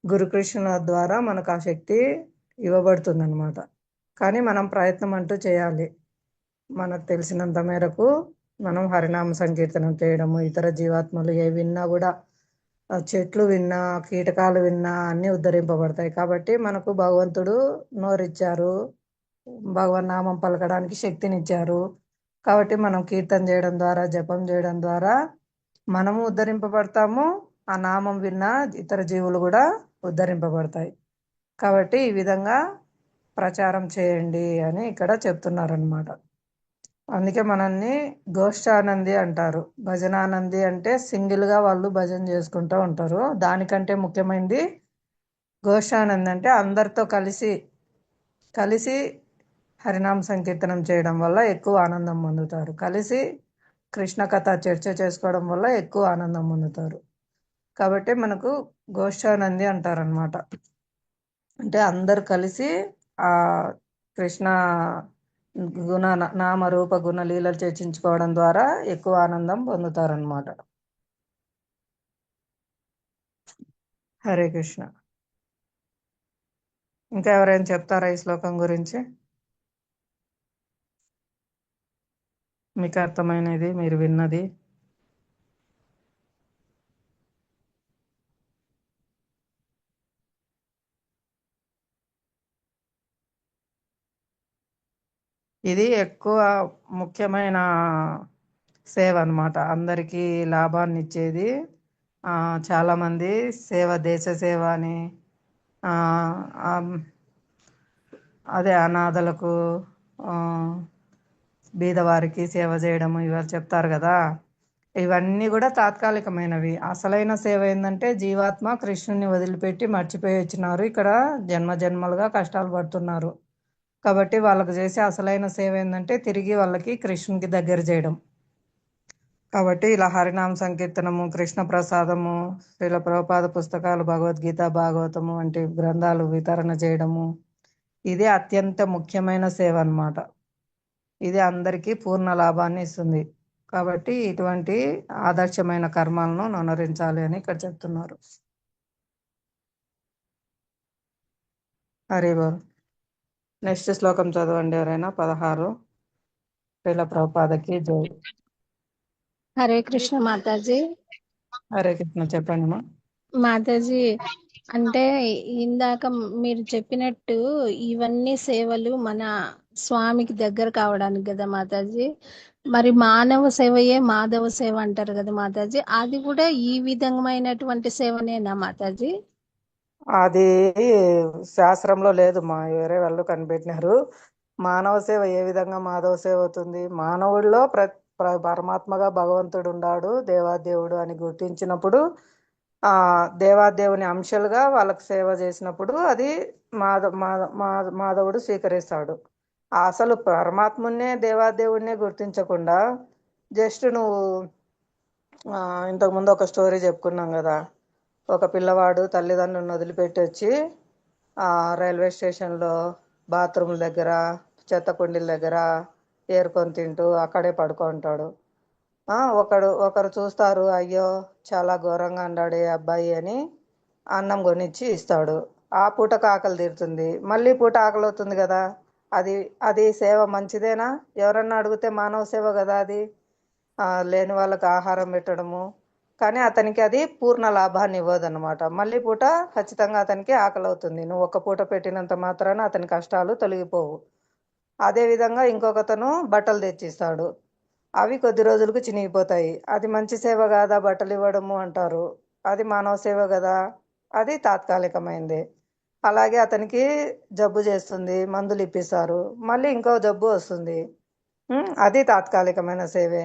గురుకృష్ణుల ద్వారా మనకు ఆ శక్తి ఇవ్వబడుతుంది అనమాట. కానీ మనం ప్రయత్నం అంటూ చేయాలి. మనకు తెలిసినంత మేరకు మనం హరినామ సంకీర్తనం చేయడము, ఇతర జీవాత్మలు ఏ విన్నా కూడా, చెట్లు విన్నా, కీటకాలు విన్నా అన్నీ ఉద్ధరింపబడతాయి. కాబట్టి మనకు భగవంతుడు నోరిచ్చారు, భగవన్ నామం పలకడానికి శక్తినిచ్చారు. కాబట్టి మనం కీర్తన చేయడం ద్వారా, జపం చేయడం ద్వారా మనము ఉద్ధరింపబడతాము. ఆ నామం విన్నా ఇతర జీవులు కూడా ఉద్ధరింపబడతాయి. కాబట్టి ఈ విధంగా ప్రచారం చేయండి అని ఇక్కడ చెప్తున్నారనమాట. అందుకే మనల్ని గోష్ఠానంది అంటారు. భజనానంది అంటే సింగిల్గా వాళ్ళు భజన చేసుకుంటూ ఉంటారు. దానికంటే ముఖ్యమైనది గోష్ఠానంది, అంటే అందరితో కలిసి హరినామ సంకీర్తనం చేయడం వల్ల ఎక్కువ ఆనందం పొందుతారు. కలిసి కృష్ణ కథ చర్చ చేసుకోవడం వల్ల ఎక్కువ ఆనందం పొందుతారు. కాబట్టి మనకు గోష్ఠానంది అంటారనమాట. అంటే అందరు కలిసి ఆ కృష్ణ గుణ నామ రూప గుణ లీలలు చర్చించుకోవడం ద్వారా ఎక్కువ ఆనందం పొందుతారనమాట. హరే కృష్ణ. ఇంకా ఎవరైనా చెప్తారా ఈ శ్లోకం గురించి? మీకు అర్థమైనది, మీరు విన్నది. ఇది ఎక్కువ ముఖ్యమైన సేవ అన్నమాట. అందరికీ లాభాన్ని ఇచ్చేది. చాలామంది దేశ సేవ అని, ఆ, ఆ, అదే అనాథలకు, ఆ, బీదవారికి సేవ చేయడము ఇవాళ చెప్తారు కదా. ఇవన్నీ కూడా తాత్కాలికమైనవి. అసలైన సేవ ఏంటంటే జీవాత్మ కృష్ణుని వదిలిపెట్టి మర్చిపోయి వచ్చినారు, ఇక్కడ జన్మ జన్మలుగా కష్టాలు పడుతున్నారు. కాబట్టి వాళ్ళకు చేసే అసలైన సేవ ఏంటంటే తిరిగి వాళ్ళకి కృష్ణునికి దగ్గర చేయడం. కాబట్టి ఇలా హరినామ సంకీర్తనము, కృష్ణ ప్రసాదము, శ్రీల ప్రభుపాద పుస్తకాలు, భగవద్గీత, భాగవతము వంటి గ్రంథాలు వితరణ చేయడము, ఇది అత్యంత ముఖ్యమైన సేవ అన్నమాట. ఇది అందరికీ పూర్ణ లాభాన్ని ఇస్తుంది. కాబట్టి ఇటువంటి ఆదర్శమైన కర్మాలను నొనరించాలి అని ఇక్కడ చెప్తున్నారు. హరి బోల్. నెక్స్ట్ శ్లోకం చదవండి ఎవరైనా. 16. శ్రీల ప్రభుపాదకి జై. హరే కృష్ణ మాతాజీ. హరే కృష్ణ. చెప్పండి మా. మాతాజీ, అంటే ఇందాక మీరు చెప్పినట్టు ఇవన్నీ సేవలు మన స్వామికి దగ్గర కావడానికి కదా మాతాజీ. మరి మానవ సేవయే మాధవ సేవ అంటారు కదా మాతాజీ. అది కూడా ఈ విధమైనటువంటి సేవనేనా మాతాజీ? అది శాస్త్రంలో లేదు మా, వేరే వాళ్ళు కనిపెట్టినారు. మానవ సేవ ఏ విధంగా మాధవ సేవ అవుతుంది? మానవుడిలో పరమాత్మగా భగవంతుడు ఉన్నాడు, దేవాదేవుడు అని గుర్తించినప్పుడు, దేవాదేవుని అంశాలుగా వాళ్ళకి సేవ చేసినప్పుడు అది మాధవుడు స్వీకరిస్తాడు. అసలు పరమాత్మున్నే దేవాదేవుడినే గుర్తించకుండా జస్ట్ నువ్వు, ఇంతకుముందు ఒక స్టోరీ చెప్పుకున్నాం కదా. ఒక పిల్లవాడు తల్లిదండ్రులను వదిలిపెట్టి వచ్చి రైల్వే స్టేషన్లో బాత్రూమ్ల దగ్గర, చెత్త కుండీల దగ్గర ఏరుకొని తింటూ అక్కడే పడుకుంటాడు. ఒకరు చూస్తారు, అయ్యో చాలా ఘోరంగా అన్నాడు అబ్బాయి అని అన్నం కొనిచ్చి ఇస్తాడు. ఆ పూటకు ఆకలి తీరుతుంది, మళ్ళీ పూట ఆకలి అవుతుంది కదా. అది అది సేవ మంచిదేనా? ఎవరన్నా అడిగితే మానవ సేవ కదా అది. లేని వాళ్ళకి ఆహారం పెట్టడము. కానీ అతనికి అది పూర్ణ లాభాన్ని ఇవ్వదన్నమాట. మళ్ళీ పూట ఖచ్చితంగా అతనికి ఆకలి అవుతుంది. నువ్వు ఒక్క పూట పెట్టినంత మాత్రాన అతని కష్టాలు తొలగిపోవు. అదేవిధంగా ఇంకొకతను బట్టలు తెచ్చిస్తాడు, అవి కొద్ది రోజులకు చినిగిపోతాయి. అది మంచి సేవ కాదా? బట్టలు ఇవ్వడము అంటారు, అది మానవ సేవ కదా. అది తాత్కాలికమైంది. అలాగే అతనికి జబ్బు చేస్తుంది, మందులు ఇప్పిస్తారు, మళ్ళీ ఇంకో జబ్బు వస్తుంది, అది తాత్కాలికమైన సేవే.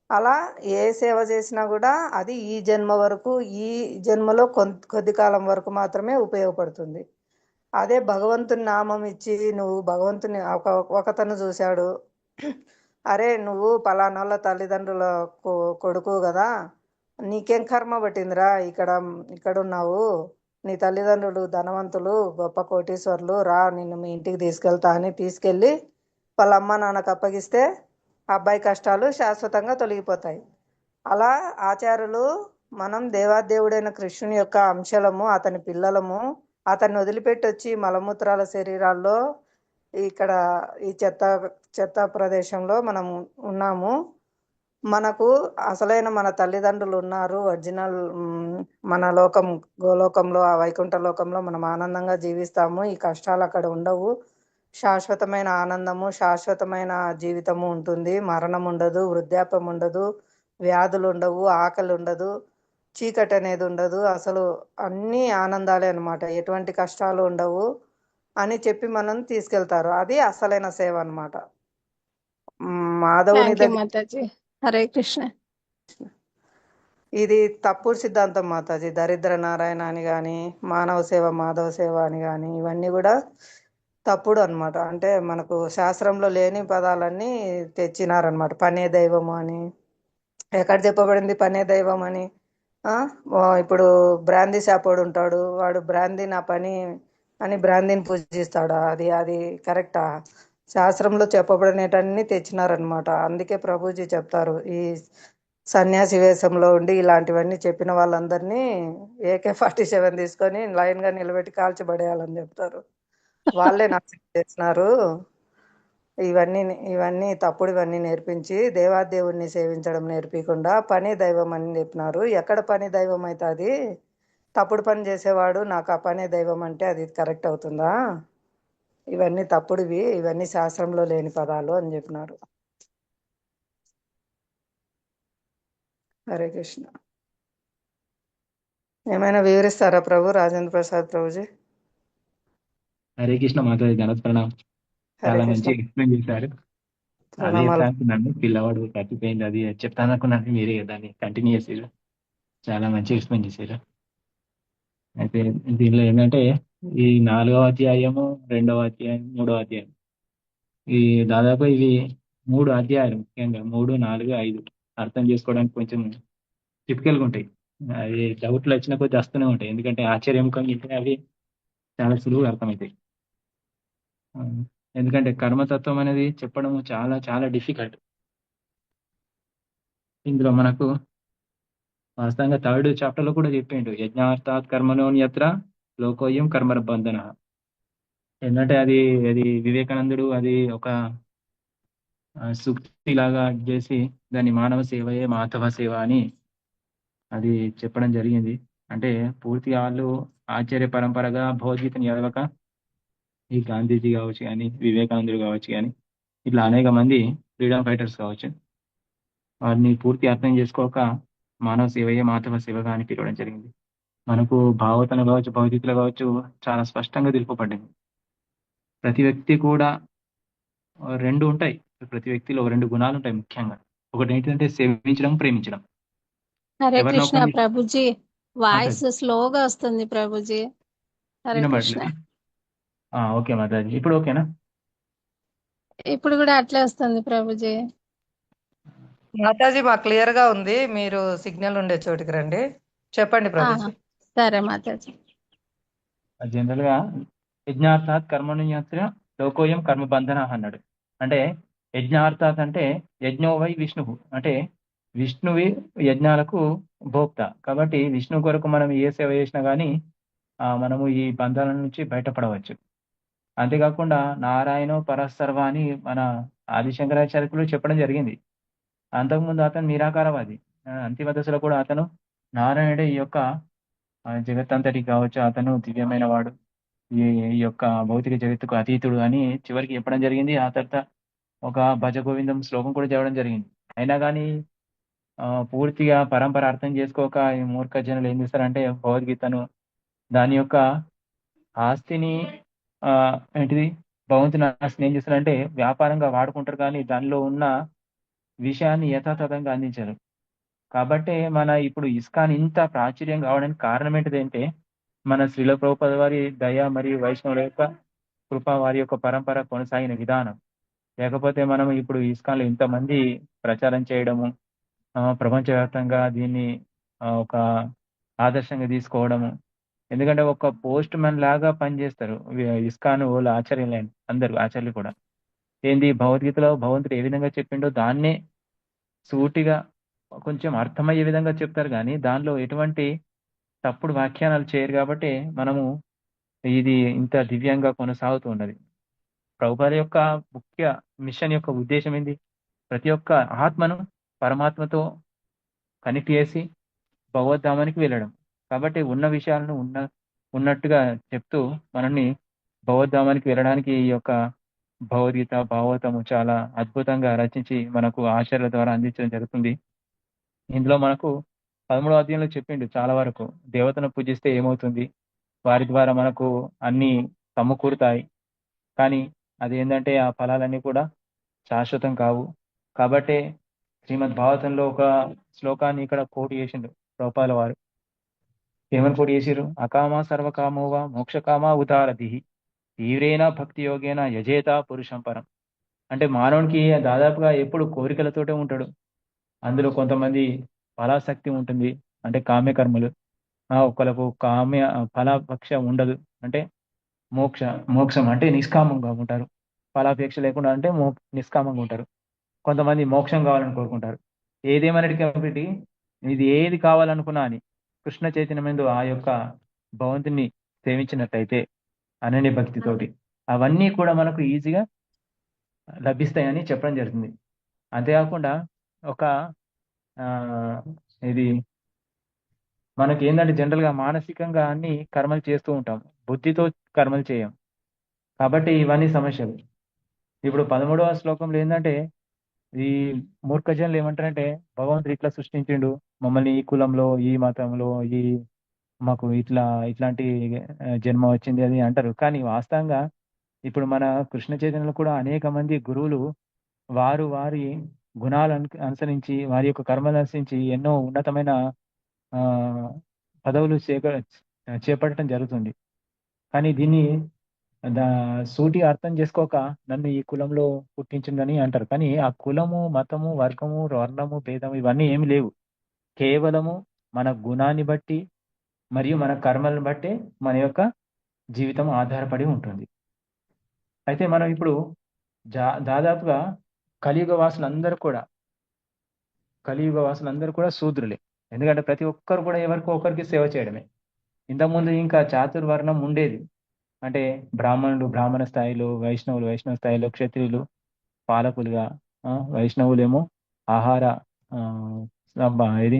అలా ఏ సేవ చేసినా కూడా అది ఈ జన్మ వరకు, ఈ జన్మలో కొద్ది కాలం వరకు మాత్రమే ఉపయోగపడుతుంది. అదే భగవంతుని నామం ఇచ్చి నువ్వు భగవంతుని ఒకతను చూశాడు, అరే నువ్వు పలానాళ్ళ తల్లిదండ్రుల కొడుకు కదా, నీకేం కర్మ పట్టిందిరా ఇక్కడ ఉన్నావు, నీ తల్లిదండ్రులు ధనవంతులు, గొప్ప కోటీశ్వరులు, రా నిన్ను మీ ఇంటికి తీసుకెళ్తా అని తీసుకెళ్ళి వాళ్ళ అమ్మ నాన్నకు అప్పగిస్తే అబ్బాయి కష్టాలు శాశ్వతంగా తొలగిపోతాయి. అలా ఆచార్యులు మనం దేవాదేవుడైన కృష్ణుని యొక్క అంశలము, అతని పిల్లలము, అతన్ని వదిలిపెట్టి వచ్చి మలమూత్రాల శరీరాల్లో ఇక్కడ ఈ చెత్త చెత్త ప్రదేశంలో మనం ఉన్నాము. మనకు అసలైన మన తల్లిదండ్రులు ఉన్నారు. ఒరిజినల్ మన లోకం గోలోకంలో, ఆ వైకుంఠ లోకంలో మనం ఆనందంగా జీవిస్తాము. ఈ కష్టాలు అక్కడ ఉండవు. శాశ్వతమైన ఆనందము, శాశ్వతమైన జీవితము ఉంటుంది. మరణం ఉండదు, వృద్ధాప్యం ఉండదు, వ్యాధులు ఉండవు, ఆకలి ఉండదు, చీకటి అనేది ఉండదు. అసలు అన్ని ఆనందాలే అన్నమాట. ఎటువంటి కష్టాలు ఉండవు అని చెప్పి మనం తీసుకెళ్తారు. అది అసలైన సేవ అన్నమాట. మాధవుని థ్యాంక్ యూ దగ్గర మాతాజీ. హరే కృష్ణ. ఇది తప్పుడు సిద్ధాంతం మాతాజీ. దరిద్ర నారాయణ అని కానీ, మానవ సేవ మాధవ సేవ అని కానీ, ఇవన్నీ కూడా తప్పుడు అన్నమాట. అంటే మనకు శాస్త్రంలో లేని పదాలన్నీ తెచ్చినారనమాట. పనే దైవము అని ఎక్కడ చెప్పబడింది? పనే దైవం అని. ఇప్పుడు బ్రాందీ షాపోడు ఉంటాడు, వాడు బ్రాందీ నా పని అని బ్రాందీని పూజిస్తాడా? అది అది కరెక్టా? శాస్త్రంలో చెప్పబడినటన్నీ తెచ్చినారనమాట. అందుకే ప్రభుజీ చెప్తారు, ఈ సన్యాసి వేషంలో ఉండి ఇలాంటివన్నీ చెప్పిన వాళ్ళందరినీ AK-47 తీసుకొని లైన్గా నిలబెట్టి కాల్చబడేయాలని చెప్తారు. వాళ్ళే నాశనం చేసినారు. ఇవన్నీ ఇవన్నీ తప్పుడు, ఇవన్నీ నేర్పించి దేవాదేవుణ్ణి సేవించడం నేర్పించకుండా పని దైవం అని చెప్పినారు. ఎక్కడ పని దైవం అవుతుంది? తప్పుడు పని చేసేవాడు నాకు ఆ పనే దైవం అంటే అది కరెక్ట్ అవుతుందా? ఇవన్నీ తప్పుడువి, ఇవన్నీ శాస్త్రంలో లేని పదాలు అని చెప్పినారు. హరే కృష్ణ. ఏమైనా వివరిస్తారా ప్రభు? రాజేంద్ర ప్రసాద్ ప్రభుజీ. హరే కృష్ణ మాతాజీ. ధనత్ ప్రణామ్. హరే చాలా కృష్ణ. మంచి ఎక్స్ప్లెయిన్ చేశారు. అదే చెప్తా ప్రణామాలు. అనుకున్నాను, పిల్లవాడు తప్పిపోయింది అది చెప్తాను అనుకున్నాను, మీరే దాన్ని కంటిన్యూ చేసారు. చాలా మంచి ఎక్స్ప్లెయిన్ చేశారు. అయితే దీనిలో ఏంటంటే ఈ 4వ అధ్యాయము, 2వ అధ్యాయం, 3వ అధ్యాయం, ఈ దాదాపు ఇవి 3 అధ్యాయాలు. ముఖ్యంగా 3, 4, 5 అర్థం చేసుకోవడానికి కొంచెం టిపికల్గా ఉంటాయి. అవి డౌట్లు వచ్చిన కొద్ది వస్తూనే ఉంటాయి, ఎందుకంటే ఆశ్చర్యముఖంగా ఉంటే అవి చాలా సులువుగా అర్థమవుతాయి. ఆ, ఎందుకంటే కర్మతత్వం అనేది చెప్పడం చాలా చాలా డిఫికల్ట్. ఇందులో మనకు వాస్తవంగా 3rd చాప్టర్ లో కూడా చెప్పిండు, యజ్ఞార్థాత్ కర్మణోన్యత్ర లోకోయం కర్మ బంధన. ఏంటంటే అది అది వివేకానందుడు అది ఒక సూక్తి లాగా చేసి దాన్ని మానవ సేవయే మాధవ సేవ అని అది చెప్పడం జరిగింది. అంటే పూర్తిగా వాళ్ళు ఆచార్య పరంపరగా భగవద్గీతని చదవక, ఈ గాంధీజీ కావచ్చు కానీ, వివేకానందుడు కావచ్చు కానీ, ఇట్లా అనేక మంది ఫ్రీడమ్ ఫైటర్స్ కావచ్చు, వారిని పూర్తి అర్థం చేసుకోక మానవ సేవయే మాధవ సేవగా అని పిలవడం జరిగింది. మనకు భాగవతంలో కావచ్చు, భగవద్గీతలో కావచ్చు చాలా స్పష్టంగా తెలుపబడింది. ప్రతి వ్యక్తి కూడా 2 ఉంటాయి. ప్రతి వ్యక్తిలో 2 గుణాలు ఉంటాయి ముఖ్యంగా. ఒకటి ఏంటంటే సేవించడం, ప్రేమించడం. హరే ఎవరినో కృష్ణ ఒకరిని ప్రభుజీ. వాయిస్ మాట్లాడు స్లోగా వస్తుంది ప్రభుజీ. హరే కృష్ణ. వినబడలేదు. ఓకే మాతాజీ, ఇప్పుడు ఓకేనా? ఇప్పుడు కూడా అట్లే వస్తుంది ప్రభుజీ. మాతాజీ మాకు క్లియర్ గా ఉంది. మీరు సిగ్నల్ ఉండే చోటికి రండి. చెప్పండి ఆ, ప్రభుజీ. సరే మాతాజీ. జనరల్ గా యజ్ఞార్థాత్ కర్మణ్యత్ర లోకోయం కర్మ బంధన అన్నాడు. అంటే యజ్ఞార్థాత్ అంటే యజ్ఞోవై విష్ణువు, అంటే విష్ణువి యజ్ఞాలకు భోక్త. కాబట్టి విష్ణు కొరకు మనం ఏ సేవ చేసినా కానీ మనము ఈ బంధాల నుంచి బయటపడవచ్చు. అంతేకాకుండా నారాయణ పరసర్వ అని మన ఆదిశంకరాచార్యులు చెప్పడం జరిగింది. అంతకుముందు అతను నిరాకారవాది. అంతిమ దశలో కూడా అతను నారాయణుడే ఈ యొక్క జగత్తంతటికి కావచ్చు, అతను దివ్యమైన వాడు, ఈ యొక్క భౌతిక జగత్తుకు అతీతుడు అని చివరికి చెప్పడం జరిగింది. ఆ తర్వాత ఒక భజ గోవిందం శ్లోకం కూడా చదవడం జరిగింది. అయినా కానీ పూర్తిగా పరంపర అర్థం చేసుకోక ఈ మూర్ఖ జనులు ఏం చేస్తారంటే భగవద్గీతను దాని యొక్క ఆస్తిని ఏంటిది భగవంతుని ఆస్తిని ఏం చేస్తారంటే వ్యాపారంగా వాడుకుంటారు, కానీ దానిలో ఉన్న విషయాన్ని యథాతథంగా అందించారు. కాబట్టి మన ఇప్పుడు ఇస్కాన్ ఇంత ప్రాచుర్యం కావడానికి కారణం ఏంటిదంటే మన శ్రీల ప్రభుపాద వారి దయ మరియు వైష్ణవుల యొక్క కృప, వారి యొక్క పరంపర కొనసాగిన విధానం. లేకపోతే మనం ఇప్పుడు ఇస్కాన్లో ఇంతమంది ప్రచారం చేయడము, ప్రపంచవ్యాప్తంగా దీన్ని ఒక ఆదర్శంగా తీసుకోవడము, ఎందుకంటే ఒక పోస్ట్ మ్యాన్ లాగా పనిచేస్తారు ఇస్కాన్ వాళ్ళు ఆచార్యులు అందరూ ఆచార్యులు కూడా. ఏంది భగవద్గీతలో భగవంతుడు ఏ విధంగా చెప్పిండో దాన్నే సూటిగా కొంచెం అర్థమయ్యే విధంగా చెప్తారు, కానీ దానిలో ఎటువంటి తప్పుడు వ్యాఖ్యానాలు చేయరు. కాబట్టి మనము ఇది ఇంత దివ్యంగా కొనసాగుతూ ఉన్నది. ప్రభుపాద యొక్క ముఖ్య మిషన్ యొక్క ఉద్దేశం ఏంది? ప్రతి ఒక్క ఆత్మను పరమాత్మతో కనెక్ట్ చేసి భగవద్ధామానికి వెళ్ళడం. కాబట్టి ఉన్న విషయాలను ఉన్నట్టుగా చెప్తూ మనల్ని భగవద్ధామానికి వెళ్ళడానికి ఈ యొక్క భగవద్గీత భాగవతము చాలా అద్భుతంగా రచించి మనకు ఆచార్యుల ద్వారా అందించడం జరుగుతుంది. ఇందులో మనకు 13వ అధ్యాయంలో చెప్పిండు చాలా వరకు దేవతను పూజిస్తే ఏమవుతుంది, వారి ద్వారా మనకు అన్ని సమకూరుతాయి, కానీ అదేంటంటే ఆ ఫలాలన్నీ కూడా శాశ్వతం కావు. కాబట్టే శ్రీమద్ భాగవతంలో ఒక శ్లోకాన్ని ఇక్కడ కోట్ చేసిండు ప్రభుపాల వారు. ఏమని కోట్ చేసిరు? అకామ సర్వకామోవా మోక్షకామా ఉదారదిహి తీవ్రేణ భక్తి యోగేన యజేత పురుషం పరం. అంటే మానవునికి దాదాపుగా ఎప్పుడు కోరికలతోటే ఉంటాడు. అందులో కొంతమంది ఫలాసక్తి ఉంటుంది, అంటే కామ్య కర్మలు. ఒకళ్ళకు కామ్య ఫలాపేక్ష ఉండదు, అంటే మోక్షం అంటే నిష్కామంగా ఉంటారు. ఫలాపేక్ష లేకుండా అంటే నిష్కామంగా ఉంటారు. కొంతమంది మోక్షం కావాలని కోరుకుంటారు. ఏదేమైనప్పటికీ ఇది ఏది కావాలనుకున్నా అని కృష్ణ చైతన్యమందు ఆ యొక్క భగవంతుని సేవించినట్టయితే అనన్య భక్తితోటి అవన్నీ కూడా మనకు ఈజీగా లభిస్తాయని చెప్పడం జరుగుతుంది. అంతేకాకుండా ఒక ఇది మనకి ఏంటంటే జనరల్గా మానసికంగా అన్ని కర్మలు చేస్తూ ఉంటాం, బుద్ధితో కర్మలు చేయం. కాబట్టి ఇవన్నీ సమస్యలు. ఇప్పుడు 13వ శ్లోకంలో ఏంటంటే ఈ మూర్ఖజనులు ఏమంటారంటే భగవంతుడు ఇట్లా సృష్టించిండు మమ్మల్ని, ఈ కులంలో ఈ మతంలో ఈ మాకు ఇట్లాంటి జన్మ వచ్చింది అది అంటారు. కానీ వాస్తవంగా ఇప్పుడు మన కృష్ణ చైతన్యంలో కూడా అనేక మంది గురువులు వారి గుణాలను అనుసరించి వారి యొక్క కర్మలు అనుసరించి ఎన్నో ఉన్నతమైన పదవులు చేపట్టడం జరుగుతుంది. కానీ దీన్ని సూటి అర్థం చేసుకోక నన్ను ఈ కులంలో పుట్టించిందని అంటారు. కానీ ఆ కులము, మతము, వర్గము, వర్ణము, భేదము ఇవన్నీ ఏమి లేవు. కేవలము మన గుణాన్ని బట్టి మరియు మన కర్మలను బట్టే మన యొక్క జీవితం ఆధారపడి ఉంటుంది. అయితే మనం ఇప్పుడు దాదాపుగా కలియుగ వాసులందరూ కూడా శూద్రులే. ఎందుకంటే ప్రతి ఒక్కరు కూడా ఎవరికో ఒకరికి సేవ చేయడమే. ఇంతకుముందు ఇంకా చాతుర్వర్ణం ఉండేది, అంటే బ్రాహ్మణులు బ్రాహ్మణ స్థాయిలో, వైష్ణవులు వైష్ణవ స్థాయిలో, క్షత్రియులు పాలకులుగా, వైష్ణవులేమో ఆహార ఇది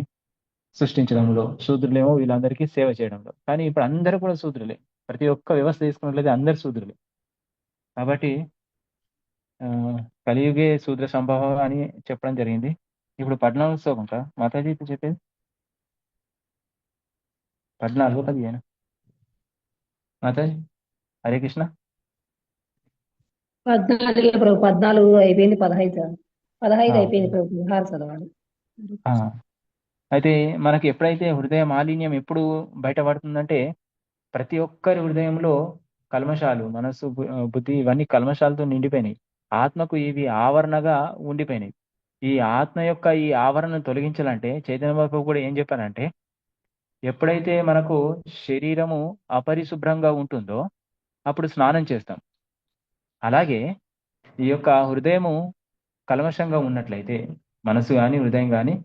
సృష్టించడంలో, శూద్రులేమో వీళ్ళందరికీ సేవ చేయడంలో. కానీ ఇప్పుడు అందరూ కూడా శూద్రులే. ప్రతి ఒక్క వ్యవస్థ తీసుకున్నట్లయితే అందరు శూద్రులే. కాబట్టి కలియుగే శూద్ర సంభవం అని చెప్పడం జరిగింది. ఇప్పుడు 14వ శ్లోకం కదా మాతాజీ చెప్పేది, 14-15 మాతాజీ. హరే కృష్ణ. 14 ప్రభు, 14 అయిపోయింది, 15 అయిపోయింది ప్రభు. 16 చదవాలి. అయితే మనకి ఎప్పుడైతే హృదయ మాలిన్యం ఎప్పుడు బయటపడుతుందంటే ప్రతి ఒక్కరి హృదయంలో కల్మషాలు, మనస్సు, బుద్ధి ఇవన్నీ కల్మషాలతో నిండిపోయినాయి. ఆత్మకు ఇవి ఆవరణగా ఉండిపోయినాయి. ఈ ఆత్మ యొక్క ఈ ఆవరణను తొలగించాలంటే చైతన్య బాబు కూడా ఏం చెప్పారంటే ఎప్పుడైతే మనకు శరీరము అపరిశుభ్రంగా ఉంటుందో అప్పుడు స్నానం చేస్తాం. అలాగే ఈ యొక్క హృదయము కల్మషంగా ఉన్నట్లయితే, మనసు కానీ హృదయం కానీ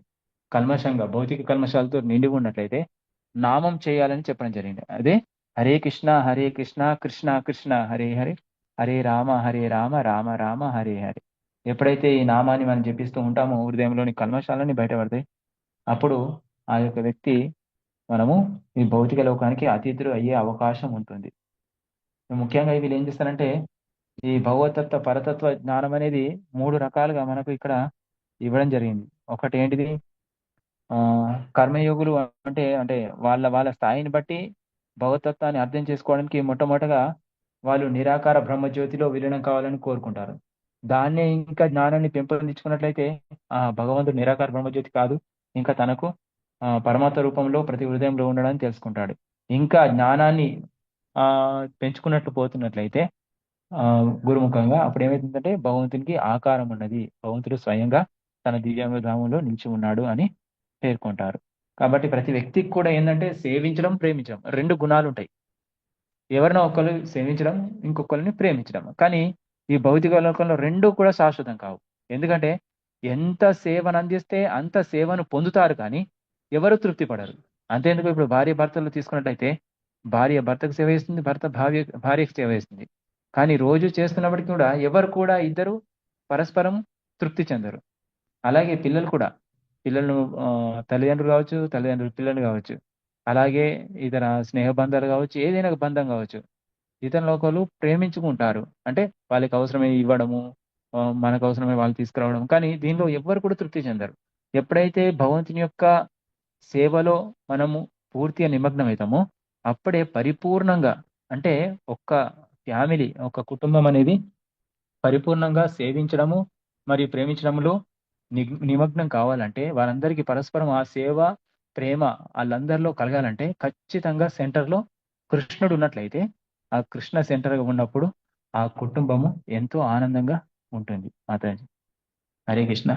కల్మషంగా భౌతిక కల్మషాలతో నిండి ఉన్నట్లయితే నామం చేయాలని చెప్పడం జరిగింది. అదే హరే కృష్ణ హరే కృష్ణ కృష్ణ కృష్ణ హరే హరే, హరే రామ రామ రామ హరే హరే. ఎప్పుడైతే ఈ నామాన్ని మనం జపిస్తూ ఉంటామో హృదయంలోని కల్మషాలని బయటపడతాయి. అప్పుడు ఆ యొక్క వ్యక్తి మనము ఈ భౌతిక లోకానికి అతీతుడు అయ్యే అవకాశం ఉంటుంది. ముఖ్యంగా వీళ్ళు ఏం చేస్తారంటే ఈ భగవతత్వ పరతత్వ జ్ఞానం అనేది 3 రకాలుగా మనకు ఇక్కడ ఇవ్వడం జరిగింది. ఒకటి ఏంటిది, కర్మయోగులు అంటే వాళ్ళ స్థాయిని బట్టి భగవతత్వాన్ని అర్థం చేసుకోవడానికి మొట్టమొదటగా వాళ్ళు నిరాకార బ్రహ్మజ్యోతిలో విలీనం కావాలని కోరుకుంటారు. దాన్నే ఇంకా జ్ఞానాన్ని పెంపొందించుకున్నట్లయితే భగవంతుడు నిరాకార బ్రహ్మజ్యోతి కాదు, ఇంకా తనకు పరమాత్మ రూపంలో ప్రతి హృదయంలో ఉండడానికి తెలుసుకుంటాడు. ఇంకా జ్ఞానాన్ని పెంచుకున్నట్లు పోతున్నట్లయితే గురుముఖంగా అప్పుడు ఏమవుతుందంటే భగవంతునికి ఆకారం ఉన్నది, భగవంతుడు స్వయంగా తన దివ్యాంగ ధామంలో నిలిచి ఉన్నాడు అని పేర్కొంటారు. కాబట్టి ప్రతి వ్యక్తికి కూడా ఏంటంటే సేవించడం, ప్రేమించడం 2 గుణాలు ఉంటాయి. ఎవరినో ఒకరు సేవించడం, ఇంకొకరిని ప్రేమించడం. కానీ ఈ భౌతిక లోకంలో 2 కూడా శాశ్వతం కావు. ఎందుకంటే ఎంత సేవను అందిస్తే అంత సేవను పొందుతారు కానీ ఎవరు తృప్తి పడరు. అంతేందుకు ఇప్పుడు భార్య భర్తలు తీసుకున్నట్లయితే భార్య భర్తకు సేవ చేస్తుంది, భర్త భార్యకు సేవ చేస్తుంది. కానీ రోజు చేస్తున్నప్పటికీ కూడా ఎవరు కూడా ఇద్దరు పరస్పరం తృప్తి చెందరు. అలాగే పిల్లలు కూడా పిల్లలు తల్లిదండ్రులు కావచ్చు, తల్లిదండ్రులు పిల్లలు కావచ్చు, అలాగే ఇతర స్నేహ బంధాలు కావచ్చు, ఏదైనా ఒక బంధం కావచ్చు, ఇతరులు ఒకరు ప్రేమించుకుంటారు. అంటే వాళ్ళకి అవసరమే ఇవ్వడము, మనకు అవసరమే వాళ్ళు తీసుకురావడం. కానీ దీనిలో ఎవ్వరు కూడా తృప్తి చెందరు. ఎప్పుడైతే భగవంతుని యొక్క సేవలో మనము పూర్తిగా నిమగ్నం అవుతామో అప్పుడే పరిపూర్ణంగా, అంటే ఒక్క ఫ్యామిలీ, ఒక కుటుంబం అనేది పరిపూర్ణంగా సేవించడము మరియు ప్రేమించడంలో నిమగ్నం కావాలంటే వారందరికీ పరస్పరం ఆ సేవ, ప్రేమ వాళ్ళందరిలో కలగాలంటే ఖచ్చితంగా సెంటర్లో కృష్ణుడు ఉన్నట్లయితే ఆ కృష్ణ సెంటర్గా ఉన్నప్పుడు ఆ కుటుంబము ఎంతో ఆనందంగా ఉంటుంది. మాతాజీ, హరే కృష్ణ.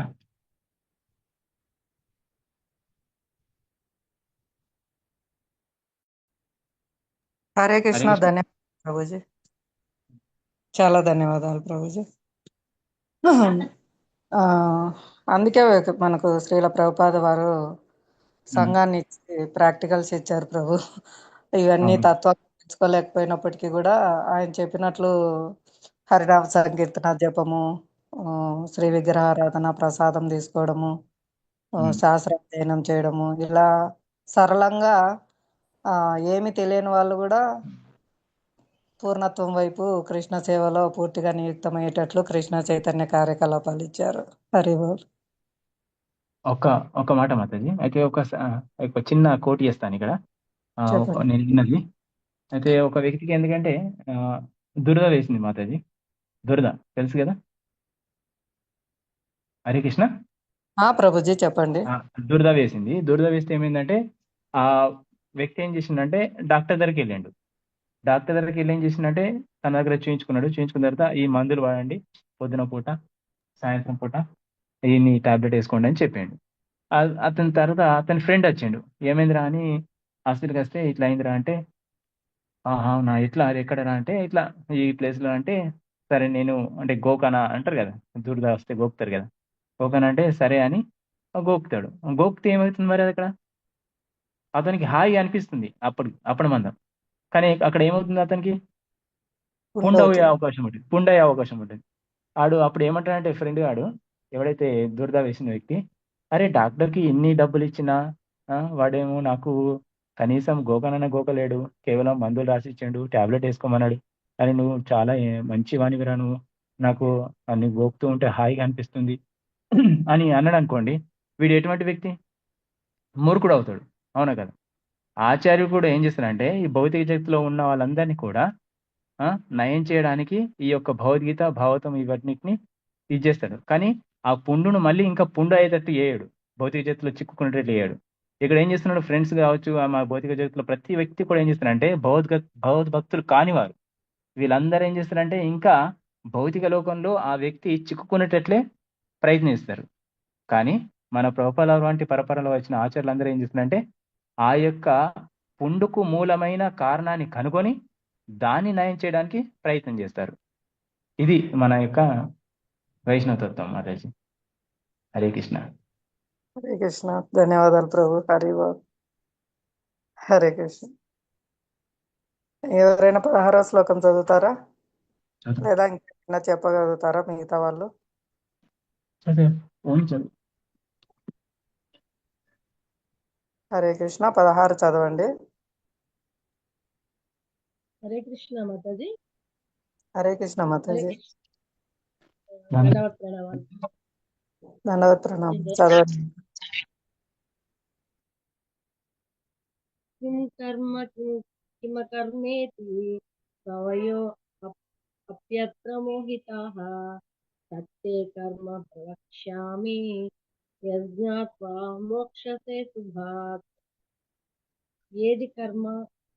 హరే హరే కృష్ణ. కృష్ణ. ధన్యవాదాలు ప్రభుజీ. చాలా ధన్యవాదాలు ప్రభుజీ. ఆ, అందుకే మనకు శ్రీల ప్రభుపాద వారు సంఘాన్ని ఇచ్చి ప్రాక్టికల్స్ ఇచ్చారు ప్రభు. ఇవన్నీ అవును. తత్వాలు తెలుసుకోలేకపోయినప్పటికీ కూడా ఆయన చెప్పినట్లు హరినామ సంకీర్తన జపము, ఆ, శ్రీ విగ్రహారాధన, ప్రసాదం తీసుకోవడము, శాస్త్రాధ్యయనం చేయడము, ఇలా సరళంగా ఏమి తెలియని వాళ్ళు కూడా పూర్ణత్వం వైపు కృష్ణ సేవలో పూర్తిగా నియుక్తమయ్యేటట్లు కృష్ణ చైతన్య కార్యకలాపాలు ఇచ్చారు. హరి బోల్. ఒక ఒక మాట మాతాజీ, అయితే ఒక చిన్న కోట్ చేస్తాను ఇక్కడ. చెప్పండి. నేను విన్నది అయితే ఒక వ్యక్తికి ఎందుకంటే ఆ, దురద వేసింది మాతాజీ. దురద తెలుసు కదా. హరే కృష్ణ. ప్రభుజీ చెప్పండి. దురద వేసింది. దురద వేస్తే ఏమైందంటే ఆ వ్యక్తి ఏం చేసిండంటే డాక్టర్ దగ్గరికి వెళ్ళిండు. డాక్టర్ దగ్గరికి వెళ్ళి ఏం చేసిండంటే తన దగ్గర చూయించుకున్నాడు. చూయించుకున్న తర్వాత ఈ మందులు వాడండి, పొద్దున పూట, సాయంత్రం పూట ఈ టాబ్లెట్ వేసుకోండి అని చెప్పిండు. అతని తర్వాత అతని ఫ్రెండ్ వచ్చిండు. ఏమైందిరా అని హాస్పిటల్కి వస్తే ఇట్లా అయిందిరా అంటే, అవునా ఎట్లా, అది ఎక్కడరా అంటే ఇట్లా ఈ ప్లేస్లో అంటే, సరే నేను అంటే గోకన అంటారు కదా, దురద వస్తే గోకుతారు కదా, గోకన అంటే సరే అని గోకుతాడు. గోకితే ఏమవుతుంది మరి అక్కడ అతనికి హాయి అనిపిస్తుంది అప్పటి మందం. కానీ అక్కడ ఏమవుతుంది అతనికి పుండు అయ్యే ఉండవుతుంది. అవకాశం ఉంటుంది, పుండు అయ్యే అవకాశం ఉంటుంది. ఆడు అప్పుడు ఏమంటాడంటే ఫ్రెండ్ గాడు, ఎవడైతే దురద వేసిన వ్యక్తి, అరే డాక్టర్కి ఎన్ని డబ్బులు ఇచ్చినా వాడేమో నాకు కనీసం గోకనన్న గోకలేడు, కేవలం మందులు రాసిచ్చాడు, టాబ్లెట్ వేసుకోమన్నాడు. అరే నువ్వు చాలా మంచి వానివిరా, నువ్వు నాకు అన్ని గోకుతూ ఉంటే హాయిగా అనిపిస్తుంది అని అన్నాడు అనుకోండి, వీడు ఎటువంటి వ్యక్తి, మూర్ఖుడు అవుతాడు. అవునా కదా. ఆచార్యుడు కూడా ఏం చేస్తాడంటే ఈ భౌతిక జగత్తులో ఉన్న వాళ్ళందరినీ కూడా నయం చేయడానికి ఈ యొక్క భగవద్గీత, భాగవతం ఇవన్నిటిని ఇచ్చేస్తాడు. కానీ ఆ పుండును మళ్ళీ ఇంకా పుండు అయ్యేటట్టు చేయడు, భౌతిక జగత్తులో చిక్కుకునేటట్టు చేయడు. ఇక్కడ ఏం చేస్తున్నాడు, ఫ్రెండ్స్ కావచ్చు, మా భౌతిక జగత్తులో ప్రతి వ్యక్తి కూడా ఏం చేస్తారంటే భగవద్భక్తులు కానివారు వీళ్ళందరూ ఏం చేస్తారంటే ఇంకా భౌతిక లోకంలో ఆ వ్యక్తి చిక్కుకునేటట్లే ప్రయత్నిస్తారు. కానీ మన ప్రభుపాల వంటి పరపరలో వచ్చిన ఆచార్యులందరూ ఏం చేస్తున్నారంటే ఆ యొక్క పుండుకు మూలమైన కారణాన్ని కనుగొని దాన్ని నయం చేయడానికి ప్రయత్నం చేస్తారు. ఇది మన యొక్క వైష్ణవ తత్వం మాతాజీ. హరే కృష్ణ. హరే కృష్ణ. ధన్యవాదాలు ప్రభు. హరి బోల్. హరే కృష్ణ. ఎవరైనా 16వ శ్లోకం చదువుతారా, లేదా ఇంకేమైనా చెప్పగలుగుతారా మిగతా వాళ్ళు? హరే కృష్ణ. 16 చదవండి. హరే కృష్ణ మాతాజీ. హరే కృష్ణ మాతాజీ. దండవత్ ప్రణామాలు. దండవత్ ప్రణామం. చదవండి. కిమకర్మేతి కవయో అప్యత్ర మోహితాః తత్తే కర్మ ప్రవక్ష్యామి యజ్ఞాత్వా మోక్షసే శుభాత్. ఏది కర్మ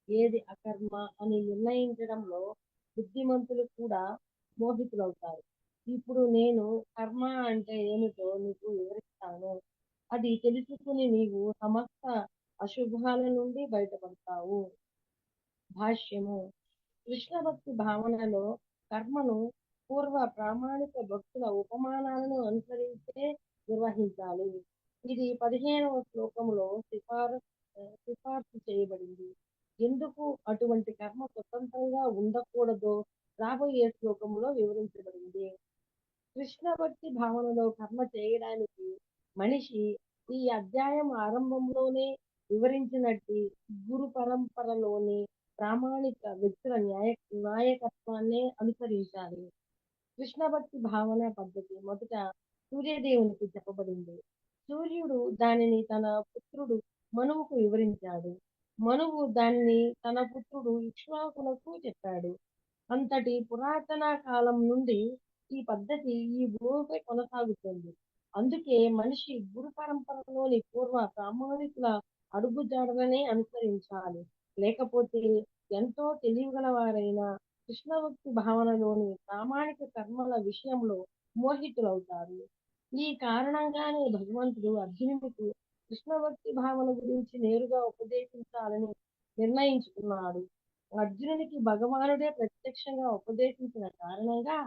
ఏది అకర్మ అని నిర్ణయించడంలో బుద్ధిమంతులు కూడా మోహితులవుతారు. ఇప్పుడు నేను కర్మ అంటే ఏమిటో నీకు వివరిస్తాను. అది తెలుసుకుని నీవు సమస్త అశుభాల నుండి బయటపడతావు. భాష్యము. కృష్ణ భక్తి భావనలో కర్మను పూర్వ ప్రామాణిక భక్తుల ఉపమానాలను అనుసరించే నిర్వహించాలి. ఇది 15వ శ్లోకంలో సిఫార్సు చేయబడింది. ఎందుకు అటువంటి కర్మ స్వతంత్రంగా ఉండకూడదో రాబోయే శ్లోకంలో వివరించబడింది. కృష్ణ భక్తి భావనలో కర్మ చేయడానికి మనిషి ఈ అధ్యాయం ఆరంభంలోనే వివరించినట్టు గురు పరంపరలోని ప్రామాణిక వ్యక్తుల నాయకత్వాన్ని అనుసరించాలి. కృష్ణ భక్తి భావన పద్ధతి మొదట సూర్యదేవునికి చెప్పబడింది. సూర్యుడు దానిని తన పుత్రుడు మనువుకు వివరించాడు. మనువు దానిని తన పుత్రుడు ఇక్ష్వాకులకు చెప్పాడు. అంతటి పురాతన కాలం నుండి ఈ పద్ధతి ఈ భూమిపై కొనసాగుతుంది. అందుకే మనిషి గురు పరంపరలోని పూర్వ ప్రామాణికుల అడుగుజాడలనే అనుసరించాలి. లేకపోతే ఎంతో తెలివిగల వారైన కృష్ణభక్తి భావనలోని ప్రామాణిక కర్మల విషయంలో మోహితులవుతారు. ఈ కారణంగానే భగవంతుడు అర్జునుడికి కృష్ణభక్తి భావన గురించి నేరుగా ఉపదేశించాలని నిర్ణయించుకున్నాడు. అర్జునునికి భగవానుడే ప్రత్యక్షంగా ఉపదేశించిన కారణంగా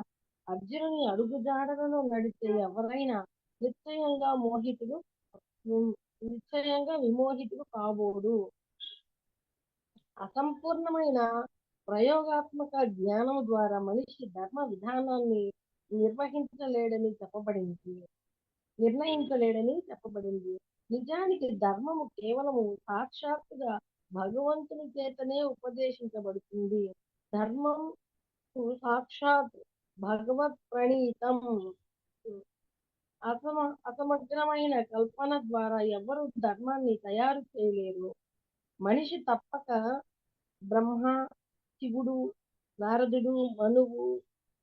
అర్జునుని అడుగుజాడలలో నడిచే ఎవరైనా నిశ్చయంగా విమోహితుడు కాబోడు. అసంపూర్ణమైన ప్రయోగాత్మక జ్ఞానం ద్వారా మనిషి ధర్మ విధానాన్ని నిర్ణయించలేడని చెప్పబడింది. నిజానికి ధర్మము కేవలము సాక్షాత్తుగా భగవంతుని చేతనే ఉపదేశించబడుతుంది. ధర్మం సాక్షాత్ భగవత్ ప్రణీతం. అసమగ్రమైన కల్పన ద్వారా ఎవరు ధర్మాన్ని తయారు చేయలేరు. మనిషి తప్పక బ్రహ్మ, శివుడు, నారదుడు, మనువు,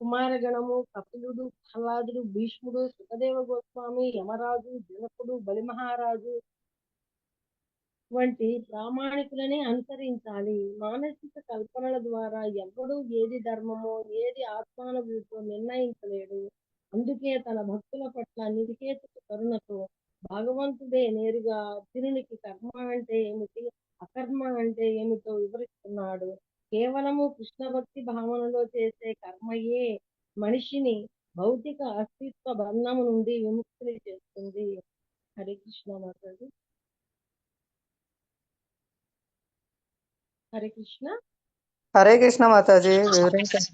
కుమారగణము, కపిలుడు, ప్రహ్లాదుడు, భీష్ముడు, సుఖదేవ గోస్వామి, యమరాజు, జనకుడు, బలిమహారాజు వంటి ప్రామాణికులని అనుసరించాలి. మానసిక కల్పనల ద్వారా ఎవడు ఏది ధర్మమో ఏది ఆత్మానుభూతితో నిర్ణయించలేడు. అందుకే తన భక్తుల పట్ల నిర్హేతుక కరుణతో భగవంతుడే నేరుగా అర్జునునికి కర్మ అంటే ఏమిటి, అకర్మ అంటే ఏమిటో వివరిస్తున్నాడు. కేవలము కృష్ణ భక్తి భావనలో చేసే కర్మయే మనిషిని భౌతిక అస్తిత్వ బంధము నుండి విముక్తిని చేస్తుంది. హరే కృష్ణ మాతాజీ. హరే కృష్ణ. హరే కృష్ణ మాతాజీ, వివరించండి.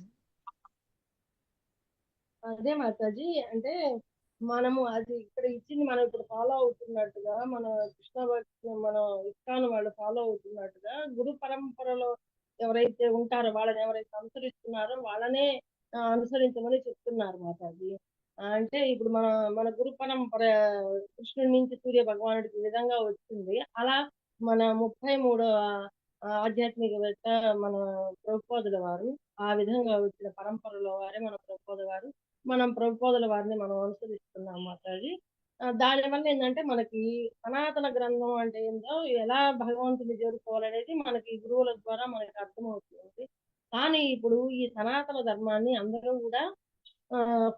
అదే మాతాజీ, అంటే మనము అది ఇక్కడ ఇచ్చింది మనం ఇప్పుడు ఫాలో అవుతున్నట్టుగా, మన కృష్ణ భక్తి మన ఇస్కాన్ వాళ్ళు ఫాలో అవుతున్నట్టుగా గురు పరంపరలో ఎవరైతే ఉంటారో వాళ్ళని ఎవరైతే అనుసరిస్తున్నారో వాళ్ళనే అనుసరించమని చెప్తున్నారు మాతాజీ. అంటే ఇప్పుడు మన గురు పరంపర కృష్ణుడి నుంచి సూర్య భగవానుడికి ఈ విధంగా వచ్చింది. అలా మన 33వ ఆధ్యాత్మికవేత్త మన ప్రభుపాదుల వారు ఆ విధంగా వచ్చిన పరంపరలో వారే మన ప్రభుపాద వారు. మనం ప్రభుపాదుల వారిని మనం అనుసరిస్తున్నాం మాతాజీ. దానివల్ల ఏంటంటే మనకి సనాతన గ్రంథం అంటే ఏందో, ఎలా భగవంతుని చేరుకోవాలనేది మనకి గురువుల ద్వారా మనకి అర్థమవుతుంది. కానీ ఇప్పుడు ఈ సనాతన ధర్మాన్ని అందరూ కూడా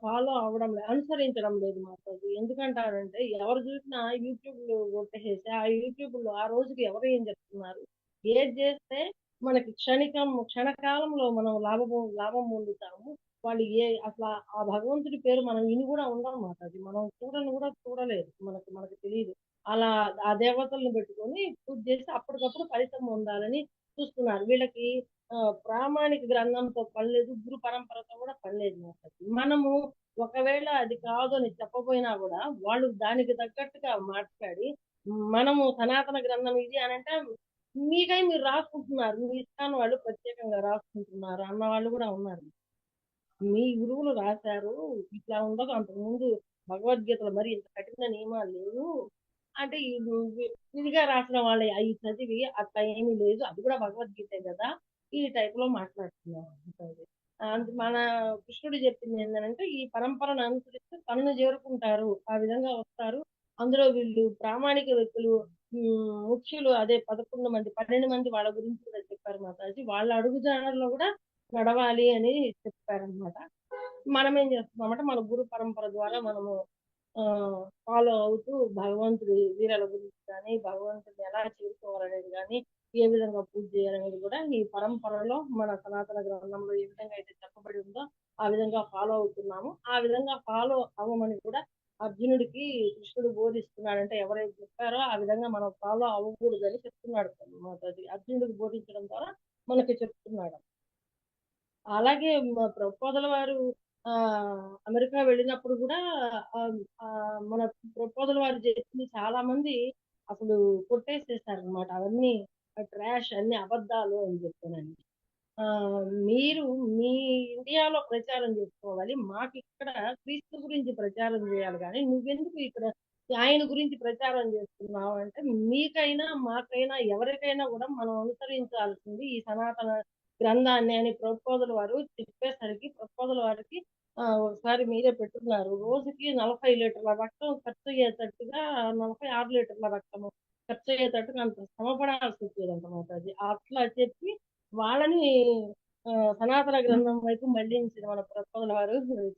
ఫాలో అవ్వడం లేదు, అనుసరించడం లేదు మాతాజీ. ఎందుకంటారంటే ఎవరు చూసినా యూట్యూబ్లు కొట్టేసేసి ఆ యూట్యూబ్లో ఆ రోజుకి ఎవరు ఏం చెప్తున్నారు, ఏది చేస్తే మనకి క్షణకాలంలో మనం లాభం పొందుతాము. వాళ్ళు అసలు ఆ భగవంతుడి పేరు మనం విని కూడా ఉండం మాతాజీ. మనం చూడలేదు, మనకు తెలియదు. అలా ఆ దేవతలను పెట్టుకొని పూజ చేసి అప్పటికప్పుడు ఫలితం పొందాలని చూస్తున్నారు. వీళ్ళకి ప్రామాణిక గ్రంథంతో పనిలేదు, గురు పరంపరతో కూడా పనిలేదు మాతాజీ. మనము ఒకవేళ అది కాదు అని చెప్పబోయినా కూడా వాళ్ళు దానికి తగ్గట్టుగా మాట్లాడి మనము సనాతన గ్రంథం ఇది అని అంటే మీకై మీరు రాసుకుంటున్నారు, మీ ఇష్టాన్ని వాళ్ళు ప్రత్యేకంగా రాసుకుంటున్నారు అన్న వాళ్ళు కూడా ఉన్నారు. మీ గురువులు రాశారు, ఇట్లా ఉండదు, అంతకుముందు భగవద్గీతలో మరి ఇంత కఠిన నియమాలు లేవు అంటే ఇదిగా రాసిన వాళ్ళే అవి చదివి అట్లా ఏమీ లేదు, అది కూడా భగవద్గీతే కదా, ఈ టైప్ లో మాట్లాడుతున్నారు. మన కృష్ణుడు చెప్పింది ఏంటంటే ఈ పరంపరను అనుసరిస్తే తనను చేరుకుంటారు, ఆ విధంగా వస్తారు. అందులో వీళ్ళు ప్రామాణిక వ్యక్తులు ముఖ్యులు అదే 12 మంది వాళ్ళ గురించి కూడా చెప్పారు మాతాజీ. వాళ్ళ అడుగుజాడల్లో కూడా నడవాలి అని చెప్పారనమాట. మనం ఏం చేస్తున్నామంటే మన గురు పరంపర ద్వారా మనము ఫాలో అవుతూ భగవంతుడి వీరల గురించి కానీ భగవంతుడిని ఎలా చేరుకోవాలనేది కానీ ఏ విధంగా పూజ చేయాలనేది కూడా ఈ పరంపరలో మన సనాతన గ్రంథంలో ఏ విధంగా అయితే చెప్పబడి ఉందో ఆ విధంగా ఫాలో అవుతున్నాము. ఆ విధంగా ఫాలో అవ్వమని కూడా అర్జునుడికి కృష్ణుడు బోధిస్తున్నాడంటే ఎవరైతే చెప్పారో ఆ విధంగా మనం ఫాలో అవ్వకూడదని చెప్తున్నాడు మాతాజీ. అర్జునుడికి బోధించడం ద్వారా మనకి చెప్తున్నాడు. అలాగే ప్రపోజల్ వారు ఆ అమెరికా వెళ్ళినప్పుడు కూడా ఆ, ఆ, మన ప్రపోజల్ వారు చేసింది చాలా మంది అసలు కొట్టేసేసారు అనమాట. అవన్నీ ట్రాష్, అన్ని అబద్ధాలు అని చెప్పానండి. ఆ మీరు మీ ఇండియాలో ప్రచారం చేసుకోవాలి, మాకు ఇక్కడ క్రీస్తు గురించి ప్రచారం చేయాలి, కానీ నువ్వెందుకు ఇక్కడ ఆయన గురించి ప్రచారం చేస్తున్నావు అంటే, మీకైనా మాకైనా ఎవరికైనా కూడా మనం అనుసరించాల్సింది ఈ సనాతన గ్రంథాన్ని అని ప్రపోజల్ వారు చెప్పేసరికి ప్రపోజల్ వారికి ఒకసారి మీరే పెట్టుకున్నారు, రోజుకి 40 లీటర్ల రక్తం ఖర్చు అయ్యేటట్టుగా, 46 లీటర్ల రక్తం ఖర్చు అయ్యేటట్టుగా అంత శ్రమపడాల్సి వచ్చేది అనమాట. అది అట్లా చెప్పి వాళ్ళని సనాతన గ్రంథం వైపు మళ్ళించిన మన ప్రపోజల్ వారు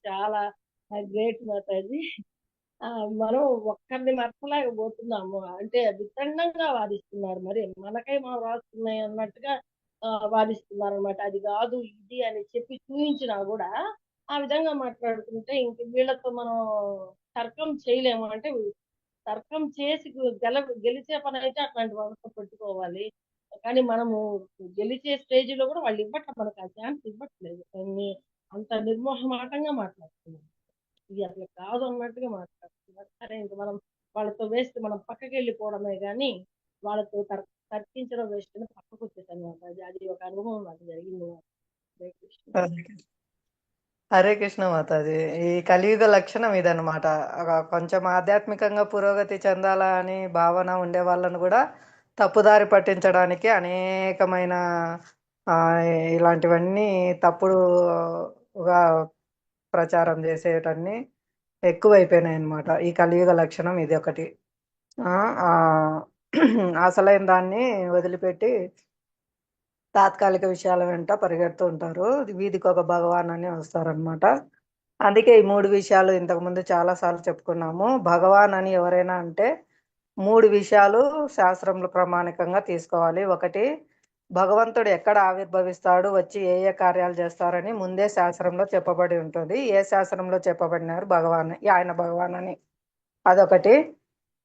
చాలా గ్రేట్ మాతాజీ. మనం ఒక్కరిని మర్చలేకపోతున్నాము, అంటే వితండంగా వాదిస్తున్నారు, మరి మనకై మనం రాస్తున్నాయి అన్నట్టుగా వాదిస్తున్నారు అనమాట. అది కాదు ఇది అని చెప్పి చూపించినా కూడా ఆ విధంగా మాట్లాడుతుంటే ఇంక వీళ్ళతో మనం తర్కం చేయలేము. అంటే తర్కం చేసి గెలిచే పని అయితే అట్లాంటి వాళ్ళతో పెట్టుకోవాలి, కానీ మనము గెలిచే స్టేజ్ లో కూడా వాళ్ళు ఇవ్వట్లేదు, మనకు ఆ ఛాన్స్ ఇవ్వట్లేదు. అంత నిర్మోహమాటంగా మాట్లాడుతున్నారు, ఇది అసలు కాదు అన్నట్టుగా మాట్లాడుతున్నారు. సరే ఇంక మనం వాళ్ళతో వేస్ట్, మనం పక్కకి వెళ్ళిపోవడమే కానీ వాళ్ళతో తర్కించడం వేస్ట్ అని పక్కకు వచ్చేసాను అనమాట. అది ఒక అనుభవం నాకు జరిగింది. హరే కృష్ణ. హరే కృష్ణ మాతాజీ. ఈ కలియుగ లక్షణం ఇదన్నమాట. కొంచెం ఆధ్యాత్మికంగా పురోగతి చెందాలా అని భావన ఉండే వాళ్ళను కూడా తప్పుదారి పట్టించడానికి అనేకమైన ఆ, ఇలాంటివన్నీ తప్పుడుగా ప్రచారం చేసేటన్ని ఎక్కువైపోయినాయి అన్నమాట. ఈ కలియుగ లక్షణం ఇది ఒకటి. ఆ, ఆ, అసలైన దాన్ని వదిలిపెట్టి తాత్కాలిక విషయాల వెంట పరిగెడుతూ ఉంటారు. వీధికి ఒక భగవాన్ అని వస్తారనమాట. అందుకే ఈ 3 విషయాలు ఇంతకుముందు చాలా సార్లు చెప్పుకున్నాము. భగవాన్ అని ఎవరైనా అంటే 3 విషయాలు శాస్త్రంలో ప్రామాణికంగా తీసుకోవాలి. ఒకటి, భగవంతుడు ఎక్కడ ఆవిర్భవిస్తాడు, వచ్చి ఏ ఏ కార్యాలు చేస్తారని ముందే శాస్త్రంలో చెప్పబడి ఉంటుంది. ఏ శాస్త్రంలో చెప్పబడినారు భగవాన్, ఆయన భగవాన్ అని, అదొకటి.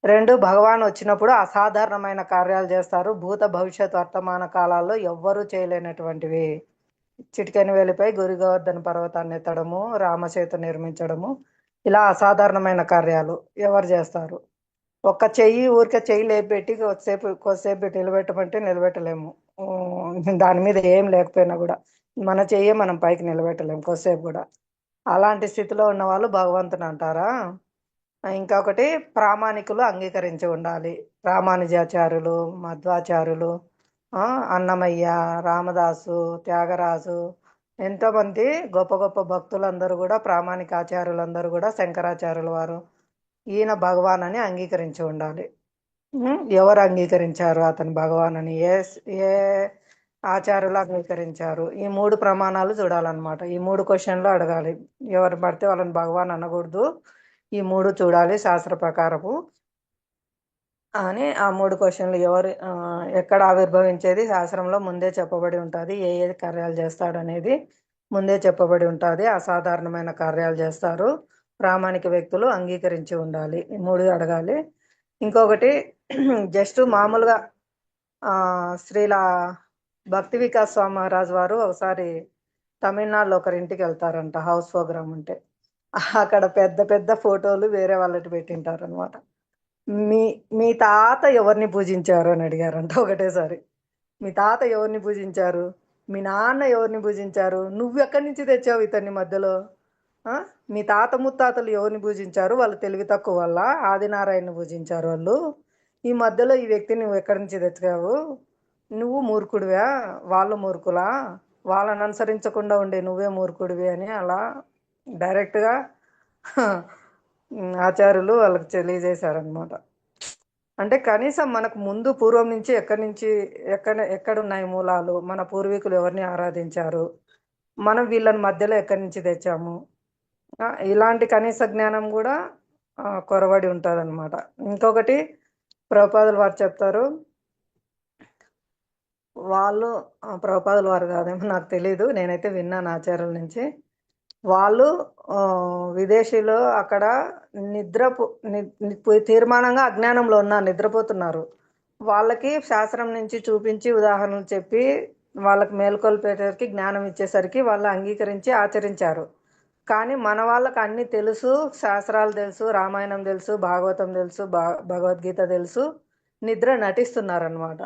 2, భగవాన్ వచ్చినప్పుడు అసాధారణమైన కార్యాలు చేస్తారు, భూత భవిష్యత్ వర్తమాన కాలాల్లో ఎవ్వరూ చేయలేనటువంటివి. చిటికెన వేలిపై గురి గోవర్ధన పర్వతాన్ని ఎత్తడము, రామసేతు నిర్మించడము, ఇలా అసాధారణమైన కార్యాలు ఎవరు చేస్తారు? ఒక్క ఊరికే చెయ్యి లేపెట్టి కొద్దిసేపు నిలబెట్టమంటే నిలబెట్టలేము. దాని మీద ఏం లేకపోయినా కూడా మన చెయ్యి మనం పైకి నిలబెట్టలేము కొద్దిసేపు కూడా. అలాంటి స్థితిలో ఉన్న వాళ్ళు భగవంతుని అంటారా? ఇంకొకటి, ప్రామాణికులు అంగీకరించి ఉండాలి. రామానుజాచార్యులు, మధ్వాచార్యులు, అన్నమయ్య, రామదాసు, త్యాగరాజు, ఎంతోమంది గొప్ప గొప్ప భక్తులందరూ కూడా, ప్రామాణిక ఆచార్యులందరూ కూడా శంకరాచార్యుల వారు ఈయన భగవాన్ అని అంగీకరించి ఉండాలి. ఎవరు అంగీకరించారు అతను భగవాన్ అని? ఏ ఆచార్యులు అంగీకరించారు? ఈ 3 ప్రమాణాలు చూడాలన్నమాట. ఈ 3 క్వశ్చన్లు అడగాలి. ఎవరు పడితే వాళ్ళని భగవాన్ అనకూడదు. ఈ 3 చూడాలి శాస్త్ర ప్రకారము అని. ఆ 3 క్వశ్చన్లు ఎక్కడ ఆవిర్భవించేది శాస్త్రంలో ముందే చెప్పబడి ఉంటుంది. ఏ ఏ కార్యాలు చేస్తాడు అనేది ముందే చెప్పబడి ఉంటుంది. అసాధారణమైన కార్యాలు చేస్తారు, ప్రామాణిక వ్యక్తులు అంగీకరించి ఉండాలి. ఈ 3 అడగాలి. ఇంకొకటి, జస్ట్ మామూలుగా శ్రీల భక్తి వికాస్ స్వామి మహారాజ్ వారు ఒకసారి తమిళనాడులో ఒకరింటికి వెళ్తారంట, హౌస్ ప్రోగ్రామ్ ఉంటే. అక్కడ పెద్ద పెద్ద ఫోటోలు వేరే వాళ్ళకి పెట్టింటారు అనమాట. మీ తాత ఎవరిని పూజించారు అని అడిగారంట ఒకటేసారి. మీ తాత ఎవరిని పూజించారు, మీ నాన్న ఎవరిని పూజించారు, నువ్వు ఎక్కడి నుంచి తెచ్చావు ఇతన్ని మధ్యలో, మీ తాత ముత్తాతలు ఎవరిని పూజించారు, వాళ్ళు తెలివి తక్కువ వల్ల ఆదినారాయణని పూజించారు వాళ్ళు, ఈ మధ్యలో ఈ వ్యక్తిని నువ్వు ఎక్కడి నుంచి తెచ్చావు, నువ్వు మూర్ఖుడివా, వాళ్ళు మూర్ఖులా, వాళ్ళని అనుసరించకుండా ఉండే నువ్వే మూర్ఖుడివి అని అలా డైరెక్ట్గా ఆచార్యులు వాళ్ళకి తెలియజేశారనమాట. అంటే కనీసం మనకు ముందు పూర్వం నుంచి ఎక్కడున్నాయి మూలాలు, మన పూర్వీకులు ఎవరిని ఆరాధించారు, మనం వీళ్ళని మధ్యలో ఎక్కడి నుంచి తెచ్చాము, ఇలాంటి కనీస జ్ఞానం కూడా కొరవడి ఉంటుందన్నమాట. ఇంకొకటి ప్రభుపాదులు వారు చెప్తారు, వాళ్ళు ప్రభుపాదులు వారు కాదేమో నాకు తెలీదు, నేనైతే విన్నాను ఆచార్యుల నుంచి. వాళ్ళు విదేశీయులు అక్కడ తీర్మానంగా అజ్ఞానంలో ఉన్నారు, నిద్రపోతున్నారు. వాళ్ళకి శాస్త్రం నుంచి చూపించి ఉదాహరణలు చెప్పి వాళ్ళకి మేల్కొల్పేసరికి జ్ఞానం ఇచ్చేసరికి వాళ్ళు అంగీకరించి ఆచరించారు. కానీ మన వాళ్ళకి అన్నీ తెలుసు, శాస్త్రాలు తెలుసు, రామాయణం తెలుసు, భాగవతం తెలుసు, భగవద్గీత తెలుసు, నిద్ర నటిస్తున్నారనమాట.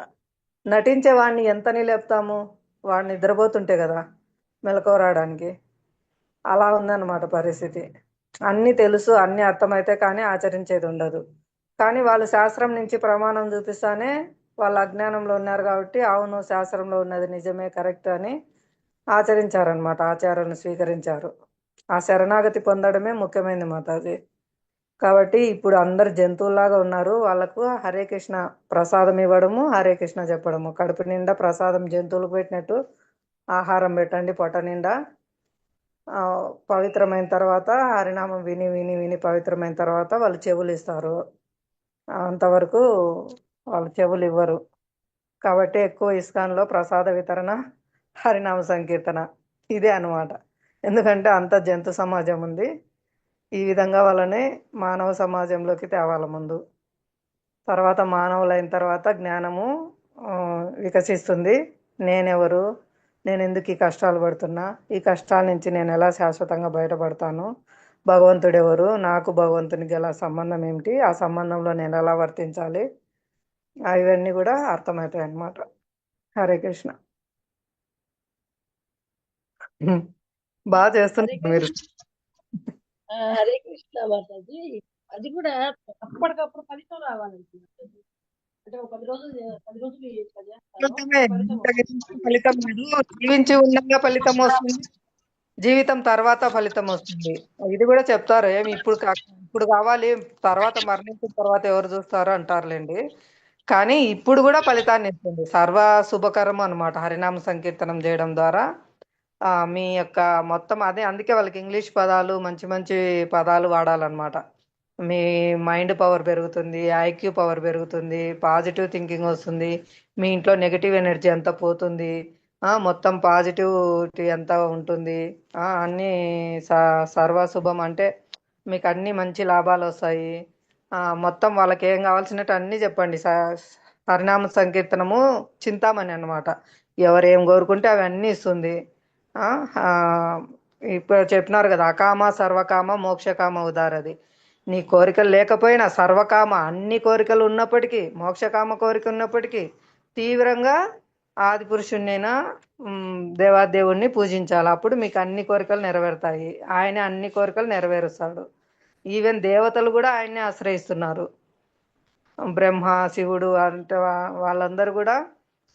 నటించే వాడిని ఎంతని లేపుతాము? వాడు నిద్రపోతుంటే కదా మెలకువ రావడానికి. అలా ఉందన్నమాట పరిస్థితి. అన్నీ తెలుసు, అన్నీ అర్థమైతే కానీ ఆచరించేది ఉండదు. కానీ వాళ్ళు శాస్త్రం నుంచి ప్రమాణం చూపిస్తానే వాళ్ళు అజ్ఞానంలో ఉన్నారు కాబట్టి అవును శాస్త్రంలో ఉన్నది నిజమే, కరెక్ట్ అని ఆచరించారనమాట, ఆచారాలను స్వీకరించారు. ఆ శరణాగతి పొందడమే ముఖ్యమైనది మాతాజీ. కాబట్టి ఇప్పుడు అందరు జంతువుల్లాగా ఉన్నారు, వాళ్ళకు హరే కృష్ణ ప్రసాదం ఇవ్వడము, హరే కృష్ణ చెప్పడము. కడుపు నిండా ప్రసాదం జంతువులకు పెట్టినట్టు ఆహారం పెట్టండి పొట్ట నిండా. పవిత్రమైన తర్వాత హరినామం విని విని విని పవిత్రమైన తర్వాత వాళ్ళు చెవులు ఇస్తారు. అంతవరకు వాళ్ళు చెవులు ఇవ్వరు. కాబట్టి ఎక్కువ ఇస్కాన్లో ప్రసాద వితరణ, హరినామ సంకీర్తన ఇదే అన్నమాట. ఎందుకంటే అంత జంతు సమాజం ఉంది. ఈ విధంగా వాళ్ళని మానవ సమాజంలోకి తేవాలి ముందు. తర్వాత మానవులైన తర్వాత జ్ఞానము వికసిస్తుంది. నేనెవరు, నేను ఎందుకు ఈ కష్టాలు పడుతున్నా, ఈ కష్టాల నుంచి నేను ఎలా శాశ్వతంగా బయటపడతాను, భగవంతుడు ఎవరు, నాకు భగవంతునికి గల సంబంధం ఏమిటి, ఆ సంబంధంలో నేను ఎలా వర్తించాలి, ఇవన్నీ కూడా అర్థమవుతాయి అన్నమాట. హరే కృష్ణ. బాగా హరే చేస్తున్నారు మీరు. కృష్ణ. హరే కృష్ణ మాతాజీ. అది కూడా అప్పటికప్పుడు ఫలితం రావాలంటే మాతాజీ. అంటే ఒక 10 రోజులు 10 రోజులు ఇట్లా చేస్తాను, ఫలితం వస్తుంది. ఫలితం లేదు, జీవించి ఉండగా ఫలితం వస్తుంది, జీవితం తర్వాత ఫలితం వస్తుంది. ఇది కూడా చెప్తారు. ఏమి ఇప్పుడు కావాలి, తర్వాత మరణించిన తర్వాత ఎవరు చూస్తారు అంటారులేండి. కానీ ఇప్పుడు కూడా ఫలితాన్ని ఇస్తుంది. సర్వ శుభకరం అనమాట హరినామ సంకీర్తనం చేయడం ద్వారా. మీ యొక్క మొత్తం అదే, అందుకే వాళ్ళకి ఇంగ్లీష్ పదాలు మంచి మంచి పదాలు వాడాలన్నమాట. మీ మైండ్ పవర్ పెరుగుతుంది, ఐక్యూ పవర్ పెరుగుతుంది, పాజిటివ్ థింకింగ్ వస్తుంది, మీ ఇంట్లో నెగిటివ్ ఎనర్జీ అంతా పోతుంది, మొత్తం పాజిటివిటీ అంతా ఉంటుంది. అన్నీ సర్వశుభం అంటే మీకు అన్ని మంచి లాభాలు వస్తాయి. మొత్తం వాళ్ళకి ఏం కావాల్సినట్టు అన్నీ చెప్పండి. హరినామ సంకీర్తనము చింతామణి అన్నమాట. ఎవరు ఏం కోరుకుంటే అవి అన్నీ ఇస్తుంది. ఆ, ఆ, ఇప్పుడు చెప్పినారు కదా, అకామ సర్వకామ మోక్షకామ ఉదారది. నీ కోరికలు లేకపోయినా సర్వకామ అన్ని కోరికలు ఉన్నప్పటికీ, మోక్షకామ కోరిక ఉన్నప్పటికీ తీవ్రంగా ఆది పురుషుణ్ణైనా దేవాదేవుణ్ణి పూజించాలి. అప్పుడు మీకు అన్ని కోరికలు నెరవేరుతాయి. ఆయన అన్ని కోరికలు నెరవేరుస్తాడు. ఈవెన్ దేవతలు కూడా ఆయన్ని ఆశ్రయిస్తున్నారు. బ్రహ్మ, శివుడు అంటే వాళ్ళందరూ కూడా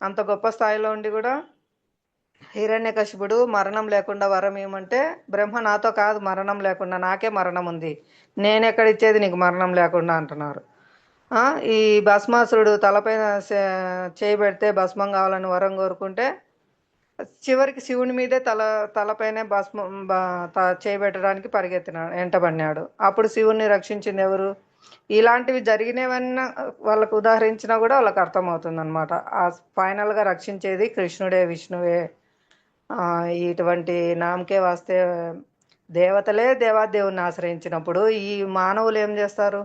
అంత గొప్ప స్థాయిలో ఉండి కూడా హిరణ్యకశిపుడు మరణం లేకుండా వరం ఏమంటే, బ్రహ్మ నాతో కాదు మరణం లేకుండా, నాకే మరణం ఉంది, నేనెక్కడిచ్చేది నీకు మరణం లేకుండా అంటున్నారు. ఈ భస్మాసురుడు తలపైన చేయబెడితే భస్మం కావాలని వరం కోరుకుంటే చివరికి శివుని మీదే తలపైనే భస్మం చేయబెట్టడానికి వెంటబడినాడు. అప్పుడు శివుణ్ణి రక్షించింది ఎవరు? ఇలాంటివి జరిగినవన్నా వాళ్ళకు ఉదాహరించినా కూడా వాళ్ళకి అర్థమవుతుంది అనమాట. ఆ ఫైనల్గా రక్షించేది కృష్ణుడే, విష్ణువే. ఇటువంటి నామకే వాస్తే దేవతలే దేవాదేవుని ఆశ్రయించినప్పుడు ఈ మానవులు ఏం చేస్తారు?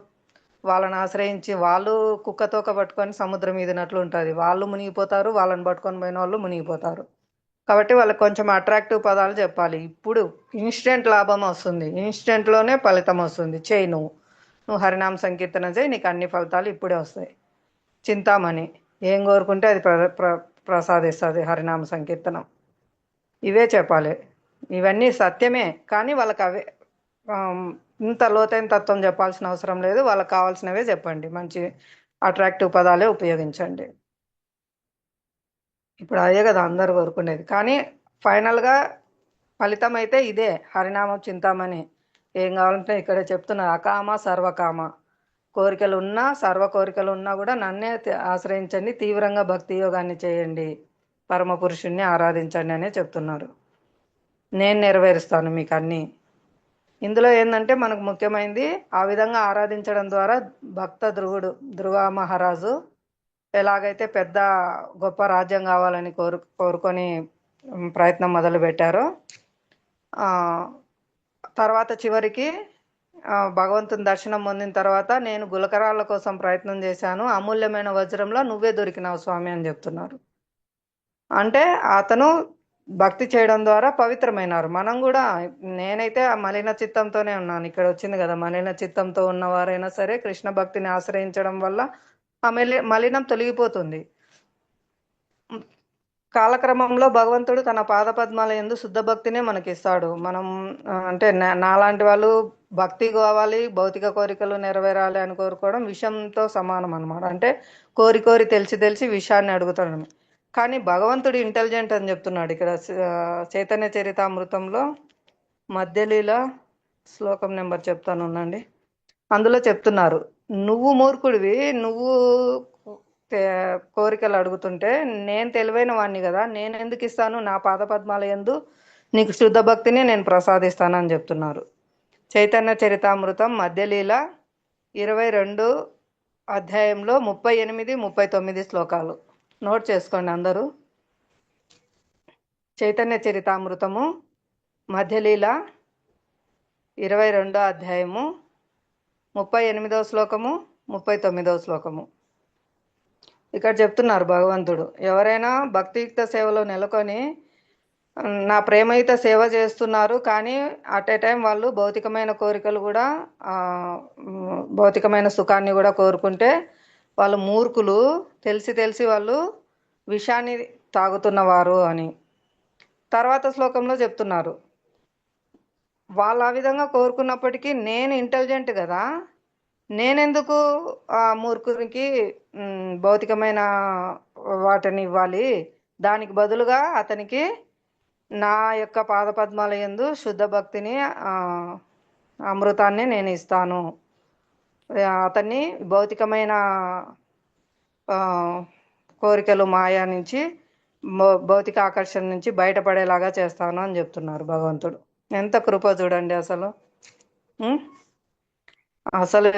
వాళ్ళని ఆశ్రయించి వాళ్ళు కుక్కతోక పట్టుకొని సముద్రం ఈదినట్లు ఉంటుంది. వాళ్ళు మునిగిపోతారు, వాళ్ళని పట్టుకొని పోయిన వాళ్ళు మునిగిపోతారు. కాబట్టి వాళ్ళకి కొంచెం అట్రాక్టివ్ పదాలు చెప్పాలి. ఇప్పుడు ఇన్స్టెంట్ లాభం వస్తుంది, ఇన్స్టెంట్లోనే ఫలితం వస్తుంది. చేయి, నువ్వు హరినామ సంకీర్తన చేయి, నీకు అన్ని ఫలితాలు ఇప్పుడే వస్తాయి. చింతామణి, ఏం కోరుకుంటే అది ప్రసాదిస్తుంది హరినామ సంకీర్తనం. ఇవే చెప్పాలి. ఇవన్నీ సత్యమే, కానీ వాళ్ళకి అవే ఇంత లోతైన తత్వం చెప్పాల్సిన అవసరం లేదు. వాళ్ళకి కావాల్సినవే చెప్పండి, మంచి అట్రాక్టివ్ పదాలే ఉపయోగించండి. ఇప్పుడు అదే కదా అందరు కోరుకునేది. కానీ ఫైనల్గా ఫలితం అయితే ఇదే, హరినామం చింతామణి. ఏం కావాలంటే ఇక్కడ చెప్తున్నా, అకామ సర్వకామ, కోరికలు ఉన్నా సర్వ కోరికలు ఉన్నా కూడా నన్నే ఆశ్రయించండి, తీవ్రంగా భక్తి యోగాన్ని చేయండి, పరమ పురుషుణ్ణి ఆరాధించండి అనే చెప్తున్నారు. నేను నెరవేరుస్తాను మీకు అన్నీ. ఇందులో ఏంటంటే మనకు ముఖ్యమైనది ఆ విధంగా ఆరాధించడం ద్వారా భక్త ధ్రువ మహారాజు ఎలాగైతే పెద్ద గొప్ప రాజ్యం కావాలని కోరుకొని ప్రయత్నం మొదలు పెట్టారో తర్వాత చివరికి భగవంతుని దర్శనం పొందిన తర్వాత నేను గులకరాళ్ళ కోసం ప్రయత్నం చేశాను, అమూల్యమైన వజ్రంలో నువ్వే దొరికినావు స్వామి అని చెప్తున్నారు. అంటే అతను భక్తి చేయడం ద్వారా పవిత్రమైనారు. మనం కూడా, నేనైతే ఆ మలిన చిత్తంతోనే ఉన్నాను. ఇక్కడ వచ్చింది కదా, మలిన చిత్తంతో ఉన్నవారైనా సరే కృష్ణ భక్తిని ఆశ్రయించడం వల్ల ఆ మలినం తొలగిపోతుంది. కాలక్రమంలో భగవంతుడు తన పాదపద్మాల యందు శుద్ధ భక్తినే మనకిస్తాడు. మనం అంటే నాలాంటి వాళ్ళు భక్తి కావాలి, భౌతిక కోరికలు నెరవేరాలి అని కోరుకోవడం విషంతో సమానం అనమాట. అంటే కోరి తెలిసి విషయాన్ని అడుగుతాడు. కానీ భగవంతుడు ఇంటెలిజెంట్ అని చెప్తున్నాడు ఇక్కడ చైతన్య చరితామృతంలో మధ్యలీల శ్లోకం నెంబర్ చెప్తాను ఉండండి. అందులో చెప్తున్నారు, నువ్వు మూర్ఖుడివి, నువ్వు కోరికలు అడుగుతుంటే నేను తెలివైన వాడిని కదా, నేను ఎందుకు ఇస్తాను? నా పాదపద్మాల యందు నీకు శుద్ధ భక్తిని నేను ప్రసాదిస్తానని చెప్తున్నారు. చైతన్య చరితామృతం మధ్యలీల 22 అధ్యాయంలో 38, 39 శ్లోకాలు నోట్ చేసుకోండి అందరూ. చైతన్య చరితామృతము మధ్యలీల 22 అధ్యాయము 38వ శ్లోకము 39వ శ్లోకము. ఇక్కడ చెప్తున్నారు భగవంతుడు, ఎవరైనా భక్తియుక్త సేవలో నెలకొని నా ప్రేమయుత సేవ చేస్తున్నారు, కానీ అట్ ఏ టైం వాళ్ళు భౌతికమైన కోరికలు కూడా భౌతికమైన సుఖాన్ని కూడా కోరుకుంటే వాళ్ళు మూర్ఖులు, తెలిసి వాళ్ళు విషాన్ని తాగుతున్నవారు అని. తర్వాత శ్లోకంలో చెప్తున్నారు, వాళ్ళు ఆ విధంగా కోరుకున్నప్పటికీ నేను ఇంటెలిజెంట్ కదా, నేనెందుకు ఆ మూర్ఖునికి భౌతికమైన వాటిని ఇవ్వాలి, దానికి బదులుగా అతనికి నా యొక్క పాదపద్మాల యందు శుద్ధ భక్తిని అమృతాన్ని నేను ఇస్తాను, అతన్ని భౌతికమైన కోరికలు మాయా నుంచి భౌతిక ఆకర్షణ నుంచి బయటపడేలాగా చేస్తాను అని చెప్తున్నారు భగవంతుడు. ఎంత కృప చూడండి అసలు. అసలు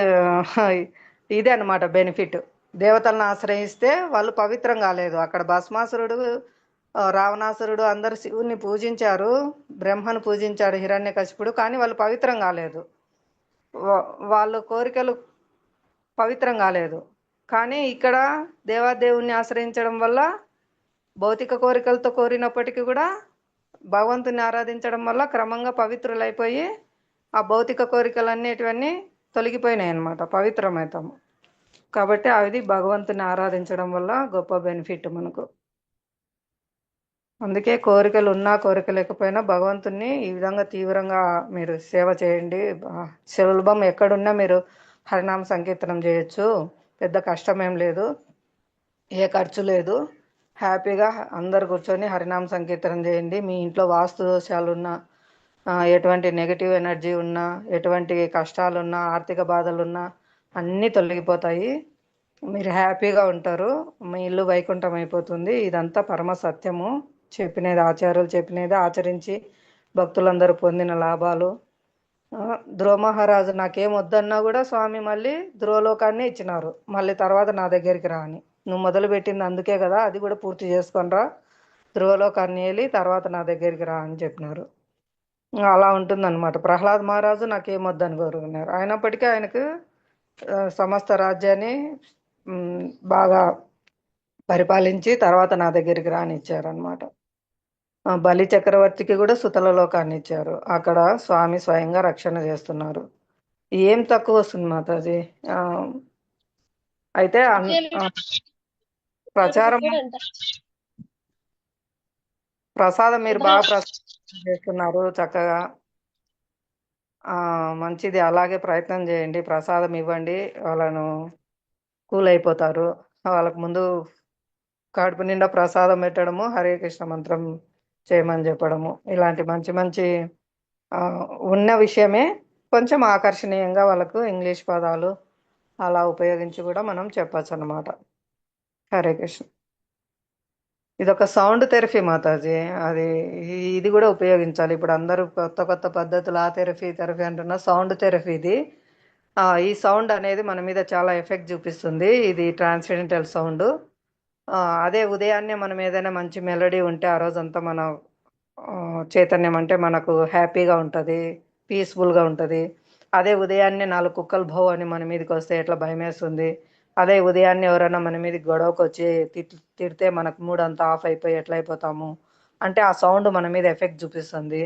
ఇదే అనమాట బెనిఫిట్. దేవతలను ఆశ్రయిస్తే వాళ్ళు పవిత్రం కాలేదు. అక్కడ భస్మాసురుడు, రావణాసురుడు అందరు శివుని పూజించారు, బ్రహ్మను పూజించాడు హిరణ్యకశిపుడు, కానీ వాళ్ళు పవిత్రం కాలేదు, వాళ్ళ కోరికలు పవిత్రం కాలేదు. కానీ ఇక్కడ దేవాదేవుణ్ణి ఆశ్రయించడం వల్ల భౌతిక కోరికలతో కోరినప్పటికీ కూడా భగవంతుని ఆరాధించడం వల్ల క్రమంగా పవిత్రులైపోయి ఆ భౌతిక కోరికలన్నిటివన్నీ తొలగిపోయినాయి అన్నమాట, పవిత్రమవుతాము. కాబట్టి అది భగవంతుని ఆరాధించడం వల్ల గొప్ప బెనిఫిట్ మనకు. అందుకే కోరికలు ఉన్నా కోరిక లేకపోయినా భగవంతుని ఈ విధంగా తీవ్రంగా మీరు సేవ చేయండి. సులభం, ఎక్కడున్నా మీరు హరినామ సంకీర్తనం చేయొచ్చు, పెద్ద కష్టమేం లేదు, ఏ ఖర్చు లేదు. హ్యాపీగా అందరు కూర్చొని హరినామ సంకీర్తనం చేయండి. మీ ఇంట్లో వాస్తు దోషాలున్నా, ఎటువంటి నెగటివ్ ఎనర్జీ ఉన్నా, ఎటువంటి కష్టాలున్నా, ఆర్థిక బాధలున్నా అన్నీ తొలగిపోతాయి. మీరు హ్యాపీగా ఉంటారు, మీ ఇల్లు వైకుంఠం అయిపోతుంది. ఇదంతా పరమ సత్యము. చెప్పినది ఆచార్యులు చెప్పినది ఆచరించి భక్తులందరూ పొందిన లాభాలు. ధ్రువ మహారాజు నాకేం వద్దన్నా కూడా స్వామి మళ్ళీ ధ్రువలోకాన్ని ఇచ్చినారు, మళ్ళీ తర్వాత నా దగ్గరికి రా అని. నువ్వు మొదలు పెట్టింది అందుకే కదా, అది కూడా పూర్తి చేసుకొని రా, ధ్రువలోకాన్ని వెళ్ళి తర్వాత నా దగ్గరికి రా అని చెప్పినారు. అలా ఉంటుందన్నమాట. ప్రహ్లాద్ మహారాజు నాకేం వద్దని కోరుకున్నారు, అయినప్పటికీ ఆయనకు సమస్త రాజ్యాన్ని బాగా పరిపాలించి తర్వాత నా దగ్గరికి రానిచ్చారనమాట. బలి చక్రవర్తికి కూడా సుతల లోకాన్ని ఇచ్చారు, అక్కడ స్వామి స్వయంగా రక్షణ చేస్తున్నారు. ఏం తక్కువ వస్తుంది మాతాజీ. అయితే ప్రసాదం మీరు బాగా ప్రసాదం చేస్తున్నారు చక్కగా, మంచిది. అలాగే ప్రయత్నం చేయండి, ప్రసాదం ఇవ్వండి, వాళ్ళను కూల్ అయిపోతారు. వాళ్ళకు ముందు కడుపు నిండా ప్రసాదం పెట్టడము, హరే కృష్ణ మంత్రం చేయమని చెప్పడము, ఇలాంటి మంచి మంచి ఉన్న విషయమే కొంచెం ఆకర్షణీయంగా వాళ్ళకు ఇంగ్లీష్ పదాలు అలా ఉపయోగించి కూడా మనం చెప్పచ్చు అన్నమాట. హరే కృష్ణ. ఇదొక సౌండ్ థెరపీ మాతాజీ. అది ఇది కూడా ఉపయోగించాలి. ఇప్పుడు అందరూ కొత్త కొత్త పద్ధతులు ఆ థెరపీ ఈ థెరపీ అంటున్నా, సౌండ్ థెరపీ ఇది. ఈ సౌండ్ అనేది మన మీద చాలా ఎఫెక్ట్ చూపిస్తుంది. ఇది ట్రాన్స్cendental సౌండ్. అదే ఉదయాన్నే మనం ఏదైనా మంచి మెలడీ ఉంటే ఆ రోజంతా మన చైతన్యం అంటే మనకు హ్యాపీగా ఉంటుంది, పీస్ఫుల్గా ఉంటుంది. అదే ఉదయాన్నే 4 కుక్కలు భౌ అని మన మీదకి వస్తే ఎట్లా భయమేస్తుంది. అదే ఉదయాన్నే ఎవరైనా మన మీదకి గొడవకు వచ్చి తిడితే మనకు మూడ్ అంతా ఆఫ్ అయిపోయి ఎట్లా అయిపోతాము అంటే ఆ సౌండ్ మన మీద ఎఫెక్ట్ చూపిస్తుంది.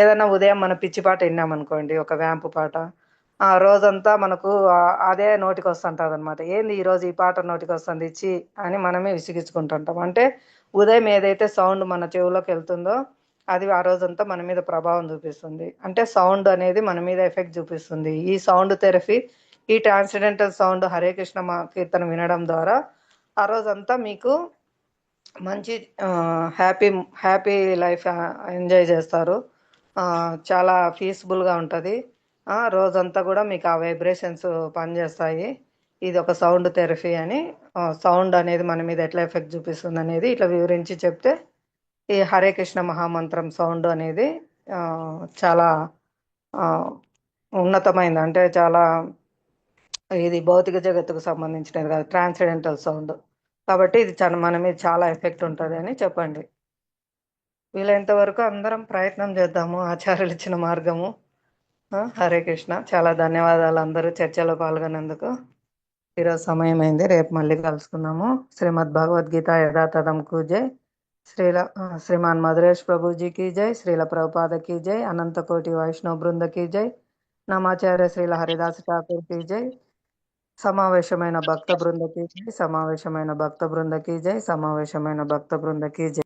ఏదైనా ఉదయం మన పిచ్చి పాట విన్నామనుకోండి, ఒక వ్యాంపు పాట, ఆ రోజంతా మనకు అదే నోటికి వస్తుంటుంది అనమాట. ఏంది ఈరోజు ఈ పాట నోటికి వస్తుంది ఇచ్చి అని మనమే విసిగించుకుంటుంటాం. అంటే ఉదయం ఏదైతే సౌండ్ మన చెవులోకి వెళ్తుందో అది ఆ రోజంతా మన మీద ప్రభావం చూపిస్తుంది. అంటే సౌండ్ అనేది మన మీద ఎఫెక్ట్ చూపిస్తుంది. ఈ సౌండ్ థెరపీ, ఈ ట్రాన్స్cendental సౌండ్ హరే కృష్ణ కీర్తన వినడం ద్వారా ఆ రోజంతా మీకు మంచి హ్యాపీ హ్యాపీ లైఫ్ ఎంజాయ్ చేస్తారు. చాలా పీస్ఫుల్గా ఉంటుంది. రోజంతా కూడా మీకు ఆ వైబ్రేషన్స్ పనిచేస్తాయి. ఇది ఒక సౌండ్ థెరపీ అని. సౌండ్ అనేది మన మీద ఎట్లా ఎఫెక్ట్ చూపిస్తుంది అనేది ఇట్లా వివరించి చెప్తే, ఈ హరే కృష్ణ మహామంత్రం సౌండ్ అనేది చాలా ఉన్నతమైనది. అంటే చాలా ఇది భౌతిక జగత్తుకు సంబంధించినది కాదు, ట్రాన్స్cendental సౌండ్. కాబట్టి ఇది మన మీద చాలా ఎఫెక్ట్ ఉంటుంది అని చెప్పండి. వీలైనంత వరకు అందరం ప్రయత్నం చేద్దాము, ఆచార్యులు ఇచ్చిన మార్గము. హరే కృష్ణ. చాలా ధన్యవాదాలు అందరూ చర్చలో పాల్గొనేందుకు. ఈరోజు సమయం అయింది, రేపు మళ్ళీ కలుసుకుందాము. శ్రీమద్ భగవద్గీత యథాతథంకు జై. శ్రీమాన్ మధురేష్ ప్రభుజీ की जय, శ్రీల ప్రభుపాద की जय, అనంత కోటి వైష్ణవ బృంద की जय, నమాచార్య శ్రీల హరిదాస్ ఠాకూర్ की जय, సమావేశమైన భక్త బృంద की जय, సమావేశమైన భక్త బృంద की जय, సమావేశమైన భక్త బృంద की जय.